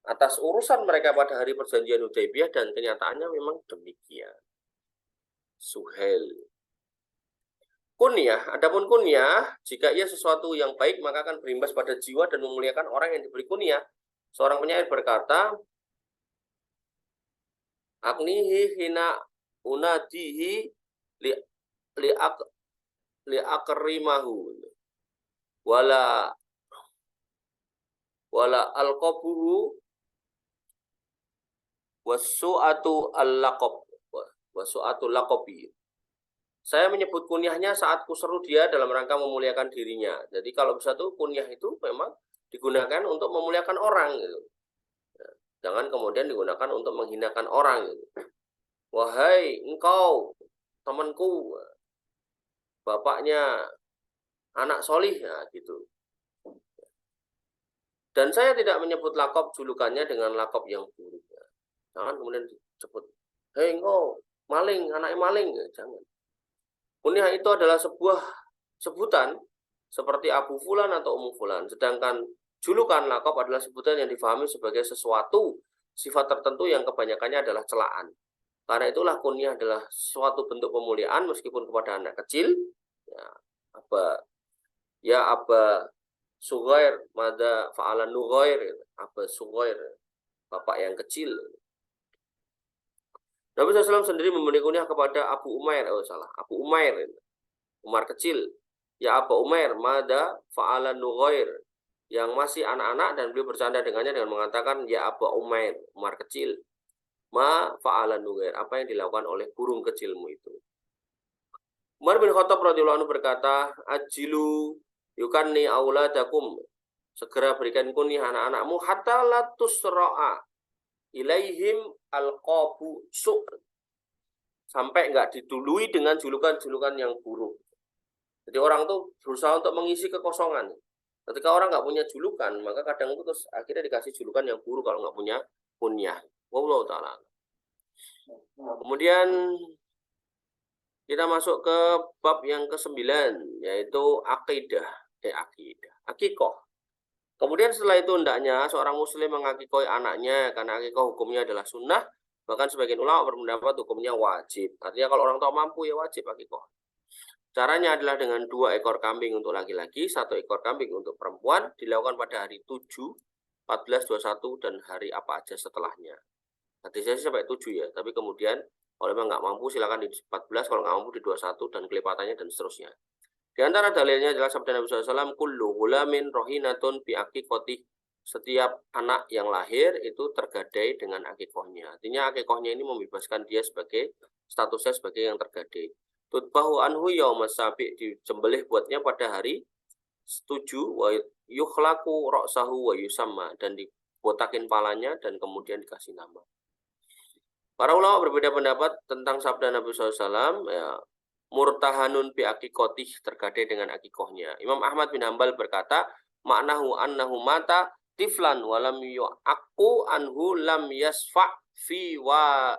atas urusan mereka pada hari perjanjian Hudaybiyah, dan kenyataannya memang demikian. Suhail. Kunyah, adapun kunyah, jika ia sesuatu yang baik maka akan berimbas pada jiwa dan memuliakan orang yang diberi kunyah. Seorang penyair berkata, Agnihi hina unadihi li li akrimahu wala alqabuhu wasu'atu al-laqab wasu'atu laqabi. Saya menyebut kunyahnya saat kuseru dia dalam rangka memuliakan dirinya. Jadi kalau bisa tuh kunyah itu memang digunakan untuk memuliakan orang gitu. Jangan kemudian digunakan untuk menghinakan orang gitu. Wahai engkau temanku, bapaknya anak solih, nah, gitu. Dan saya tidak menyebut lakop julukannya dengan lakop yang buruk. Jangan kemudian disebut, hei engkau maling, anaknya maling, jangan. Kunyah itu adalah sebuah sebutan seperti Abu Fulan atau Ummu Fulan. Sedangkan julukan lakop adalah sebutan yang difahami sebagai sesuatu sifat tertentu yang kebanyakannya adalah celaan. Karena itulah kunyah adalah suatu bentuk pemuliaan meskipun kepada anak kecil. Ya Aba Sughair, mada fa'alan Nughair, Aba Sughair, bapak yang kecil. Nabi SAW sendiri memberi kunyah kepada Abu Umair, Abu Umair, Umar kecil. Ya Aba Umair, mada fa'alan Nughair, yang masih anak-anak, dan beliau bercanda dengannya dengan mengatakan, ya Aba Umair, Umar kecil, ma fa'alan Nughair, apa yang dilakukan oleh burung kecilmu itu. Umar bin Khattab radhiyallahu anhu berkata, ajilu yukanni auladakum, segera berikan kunyah anak-anakmu hatta la tusra'a ilaihim alqabu su', sampai enggak didului dengan julukan-julukan yang buruk. Jadi orang tuh berusaha untuk mengisi kekosongan. Ketika orang nggak punya julukan, maka kadang itu terus akhirnya dikasih julukan yang buruk kalau nggak punya kunyah. Wallahu ta'ala. Kemudian kita masuk ke bab yang ke-9, yaitu akidah. Akikoh. Kemudian setelah itu hendaknya seorang muslim mengakikoi anaknya, karena akikoh hukumnya adalah sunnah. Bahkan sebagian ulama berpendapat hukumnya wajib. Artinya kalau orang tua mampu ya wajib akikoh. Caranya adalah dengan 2 ekor kambing untuk laki-laki, 1 ekor kambing untuk perempuan, dilakukan pada hari 7, 14, 21, dan hari apa aja setelahnya. Nanti saya sampai 7 ya, tapi kemudian kalau memang nggak mampu silakan di 14, kalau nggak mampu di 21, dan kelipatannya dan seterusnya. Di antara dalilnya adalah sabda Nabi SAW, kullu ghulamin rohinatun bi akikotih. Setiap anak yang lahir itu tergadai dengan akikohnya. Artinya akikohnya ini membebaskan dia sebagai statusnya sebagai yang tergadai. Tutbahu anhu yaumas sabi, disembelih buatnya pada hari 7, wa yukhlaku ra'sahu wa yusamma, dan dibotakin palanya dan kemudian dikasih nama. Para ulama berbeda pendapat tentang sabda Nabi SAW, ya, murtahanun bi akikotih, tergadai dengan akikohnya. Imam Ahmad bin Hambal berkata, maknahu annahu mata tiflan walam yu'akku anhu lam yasfa' fi wa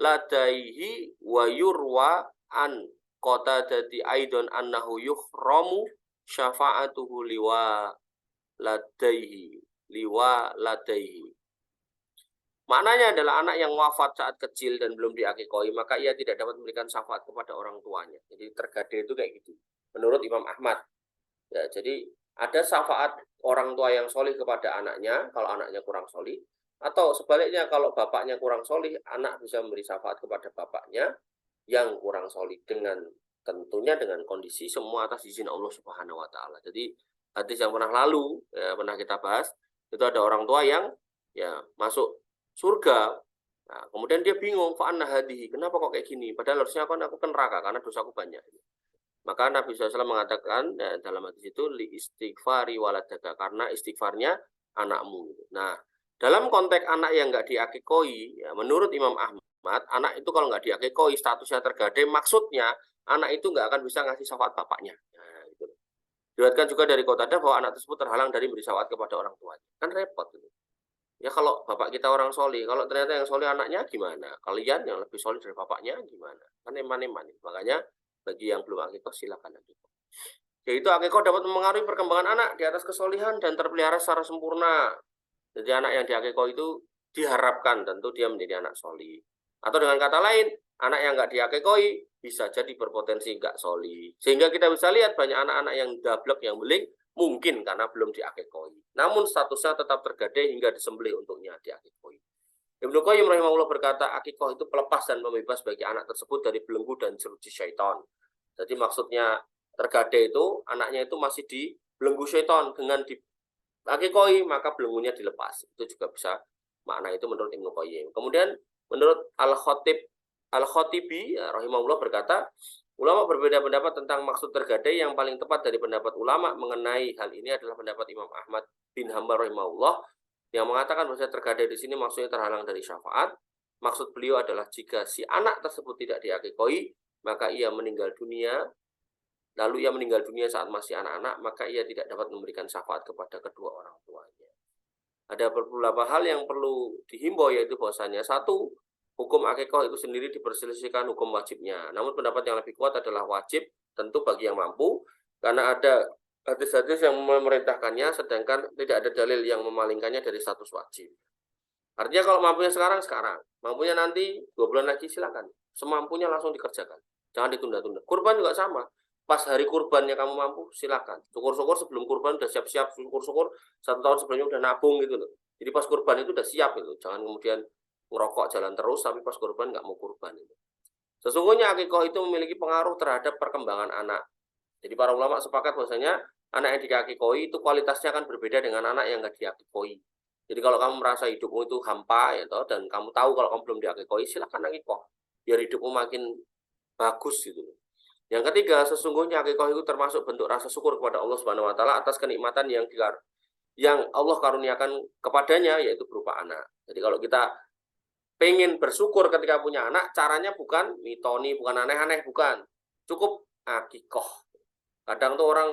ladaihi wa yurwa an qatadati aidon annahu yuhramu syafa'atuhu liwa ladaihi. Maknanya adalah anak yang wafat saat kecil dan belum diakikoi, maka ia tidak dapat memberikan syafaat kepada orang tuanya. Jadi tergadai itu kayak gitu, menurut Imam Ahmad. Ya, jadi ada syafaat orang tua yang solih kepada anaknya kalau anaknya kurang solih, atau sebaliknya kalau bapaknya kurang solih, anak bisa memberi syafaat kepada bapaknya yang kurang solih, dengan tentunya dengan kondisi semua atas izin Allah Subhanahu Wa Taala. Jadi hadis yang pernah lalu, ya, pernah kita bahas, itu ada orang tua yang ya masuk surga, nah, kemudian dia bingung, fa'anna hadihi, kenapa kok kayak gini? Padahal harusnya aku ke neraka karena dosaku banyak. Maka Nabi SAW mengatakan ya, dalam hadis itu li istighfari waladaka, karena istighfarnya anakmu. Nah, dalam konteks anak yang nggak diakikoi, ya, menurut Imam Ahmad, anak itu kalau nggak diakikoi statusnya tergadai, maksudnya anak itu nggak akan bisa ngasih syafaat bapaknya. Nah, gitu. Diriwayatkan juga dari Qatadah bahwa anak tersebut terhalang dari beri syafaat kepada orang tuanya. Kan repot gitu. Ya kalau bapak kita orang solih, kalau ternyata yang solih anaknya gimana? Kalian yang lebih solih dari bapaknya gimana? Kan eman-eman. Makanya bagi yang belum akikoh silakan akikoh. Yaitu akikoh dapat mempengaruhi perkembangan anak di atas kesolihan dan terpelihara secara sempurna. Jadi anak yang diakikoh itu diharapkan tentu dia menjadi anak solih. Atau dengan kata lain, anak yang nggak diakikoi bisa jadi berpotensi nggak solih. Sehingga kita bisa lihat banyak anak-anak yang dablek, yang beling, mungkin karena belum diakikoi. Namun statusnya tetap tergadai hingga disembelih untuknya diakikoi. Ibnu Qayyim rahimahullah berkata, akikoh itu pelepas dan pembebas bagi anak tersebut dari belenggu dan jeruji syaitan. Jadi maksudnya tergadai itu anaknya itu masih dibelenggu syaitan dengan diakikoi maka belenggunya dilepas. Itu juga bisa makna itu menurut Ibnu Qayyim. Kemudian menurut Al-Khatibi ya, rahimahullah berkata, ulama berbeda pendapat tentang maksud tergadai. Yang paling tepat dari pendapat ulama mengenai hal ini adalah pendapat Imam Ahmad bin Hanbal rahimahullah yang mengatakan bahwa tergadai di sini maksudnya terhalang dari syafaat. Maksud beliau adalah jika si anak tersebut tidak diakikoi, maka ia meninggal dunia. Lalu ia meninggal dunia saat masih anak-anak, maka ia tidak dapat memberikan syafaat kepada kedua orang tuanya. Ada beberapa hal yang perlu dihimbau, yaitu bahwasanya satu, hukum akikah itu sendiri diperselisihkan hukum wajibnya. Namun pendapat yang lebih kuat adalah wajib tentu bagi yang mampu, karena ada hadis-hadis yang memerintahkannya, sedangkan tidak ada dalil yang memalingkannya dari status wajib. Artinya kalau mampunya sekarang, mampunya nanti 2 bulan lagi silakan. Semampunya langsung dikerjakan. Jangan ditunda-tunda. Kurban juga sama. Pas hari kurbannya kamu mampu, silakan. Syukur-syukur sebelum kurban udah siap-siap, syukur-syukur 1 tahun sebelumnya udah nabung gitu loh. Jadi pas kurban itu udah siap gitu. Jangan kemudian ngerokok jalan terus tapi pas kurban nggak mau kurban itu. Sesungguhnya akikah itu memiliki pengaruh terhadap perkembangan anak. Jadi para ulama sepakat bahwasanya anak yang diakikoi itu kualitasnya akan berbeda dengan anak yang nggak diakikoi. Jadi kalau kamu merasa hidupmu itu hampa ya toh, dan kamu tahu kalau kamu belum diakikoi, silakan akikah. Biar hidupmu makin bagus gitu. Yang ketiga, sesungguhnya akikah itu termasuk bentuk rasa syukur kepada Allah Subhanahu wa taala atas kenikmatan yang Allah karuniakan kepadanya, yaitu berupa anak. Jadi kalau kita pengen bersyukur ketika punya anak, caranya bukan mitoni, bukan aneh-aneh, bukan. Cukup akikah. Kadang tuh orang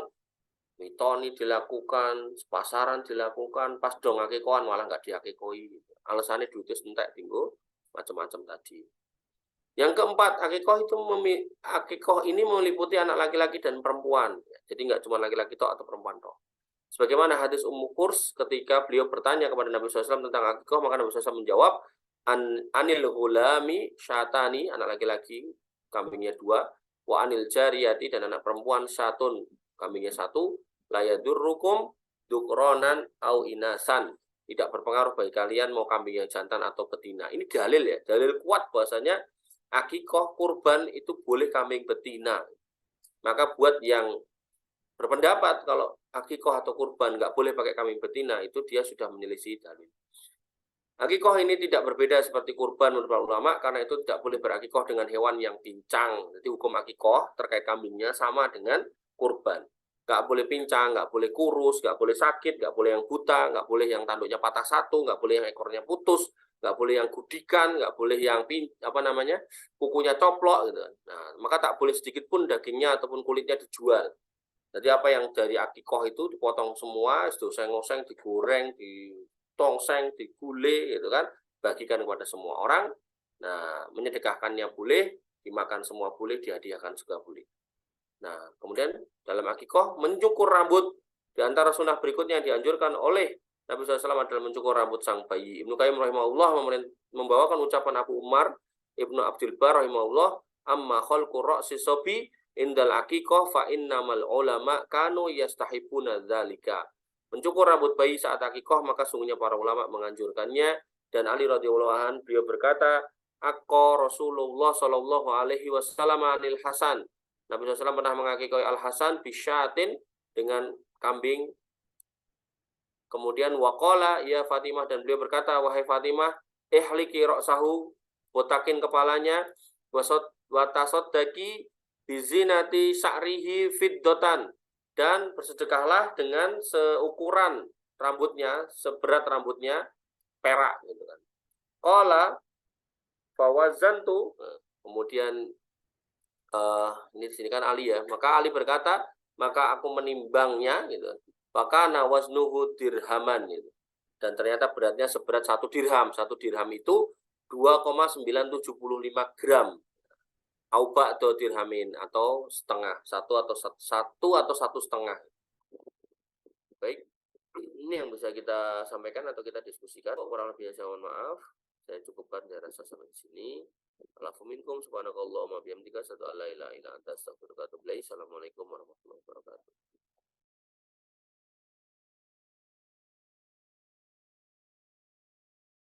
mitoni dilakukan, pasaran dilakukan, pas dong akikohan malah nggak diakikoi. Alasannya duitnya entek tinggal macam-macam tadi. Yang keempat, akikoh ini meliputi anak laki-laki dan perempuan. Jadi nggak cuma laki-laki toh atau perempuan toh. Sebagaimana hadis Ummu Kurs ketika beliau bertanya kepada Nabi SAW tentang akikoh, maka Nabi SAW menjawab, anil hulami syatani, anak laki-laki kambingnya 2, wa anil jariyati, dan anak perempuan syatun, kambingnya 1, layadurrukum dukronan au inasan, tidak berpengaruh bagi kalian mau kambing yang jantan atau betina. Ini dalil ya, dalil kuat bahwasanya akikoh kurban itu boleh kambing betina. Maka buat yang berpendapat kalau akikoh atau kurban nggak boleh pakai kambing betina, itu dia sudah menyelisih dalil. Akikoh ini tidak berbeda seperti kurban menurut para ulama, karena itu tidak boleh berakikoh dengan hewan yang pincang. Jadi hukum akikoh terkait kambingnya sama dengan kurban. Nggak boleh pincang, nggak boleh kurus, nggak boleh sakit, nggak boleh yang buta, nggak boleh yang tanduknya patah satu, nggak boleh yang ekornya putus, nggak boleh yang gudikan, nggak boleh yang kukunya coplok gitu. Nah, maka tak boleh sedikit pun dagingnya ataupun kulitnya dijual. Jadi apa yang dari akikoh itu dipotong semua, digoseng-goseng, digoreng, tongseng, digulai gitu kan, bagikan kepada semua orang. Nah, menyedekahkannya boleh, dimakan semua boleh, dihadiahkan juga boleh. Nah, kemudian dalam akikoh mencukur rambut, di antara sunnah berikutnya yang dianjurkan oleh Nabi SAW adalah mencukur rambut sang bayi. Ibnu Qayyim rahimahullah membawakan ucapan Abu Umar Ibnu Abdul Bar rahimahullah, amma khalqu ra'si sobi indal akikoh fa innamal ulama kanu yastahibuna dzalika. Mencukur rambut bayi saat akikoh maka sungguhnya para ulama menganjurkannya. Dan Ali radhiyallahu anhu beliau berkata, akko Rasulullah sallallahu alaihi wasallam anil Hasan. Nabi SAW pernah mengakikoi Al Hasan bisyatin dengan kambing. Kemudian waqala ya Fatimah, dan beliau berkata, wahai Fatimah, ihliki ra'sahu, botakin kepalanya, watasoddaki bizinati sa'rihi fiddotan, dan bersedekahlah dengan seukuran rambutnya, seberat rambutnya perak gitu kan. Qala fawazantu, kemudian ini di sini kan Ali ya, maka Ali berkata, maka aku menimbangnya gitu. Maka nawaznuhu dirhaman gitu. Dan ternyata beratnya seberat 1 dirham. 1 dirham itu 2,975 gram. Auba atau dirhamin, atau setengah, satu atau satu setengah. Baik, ini yang bisa kita sampaikan atau kita diskusikan. Kurang lebih saya mohon maaf. Saya cukupkan, saya rasa sampai di sini. Alafu minkum subhanakallahumma bihamdika asyhadu an la ilaha illa anta astaghfiruka wa atubu ilaik. Assalamualaikum warahmatullahi wabarakatuh.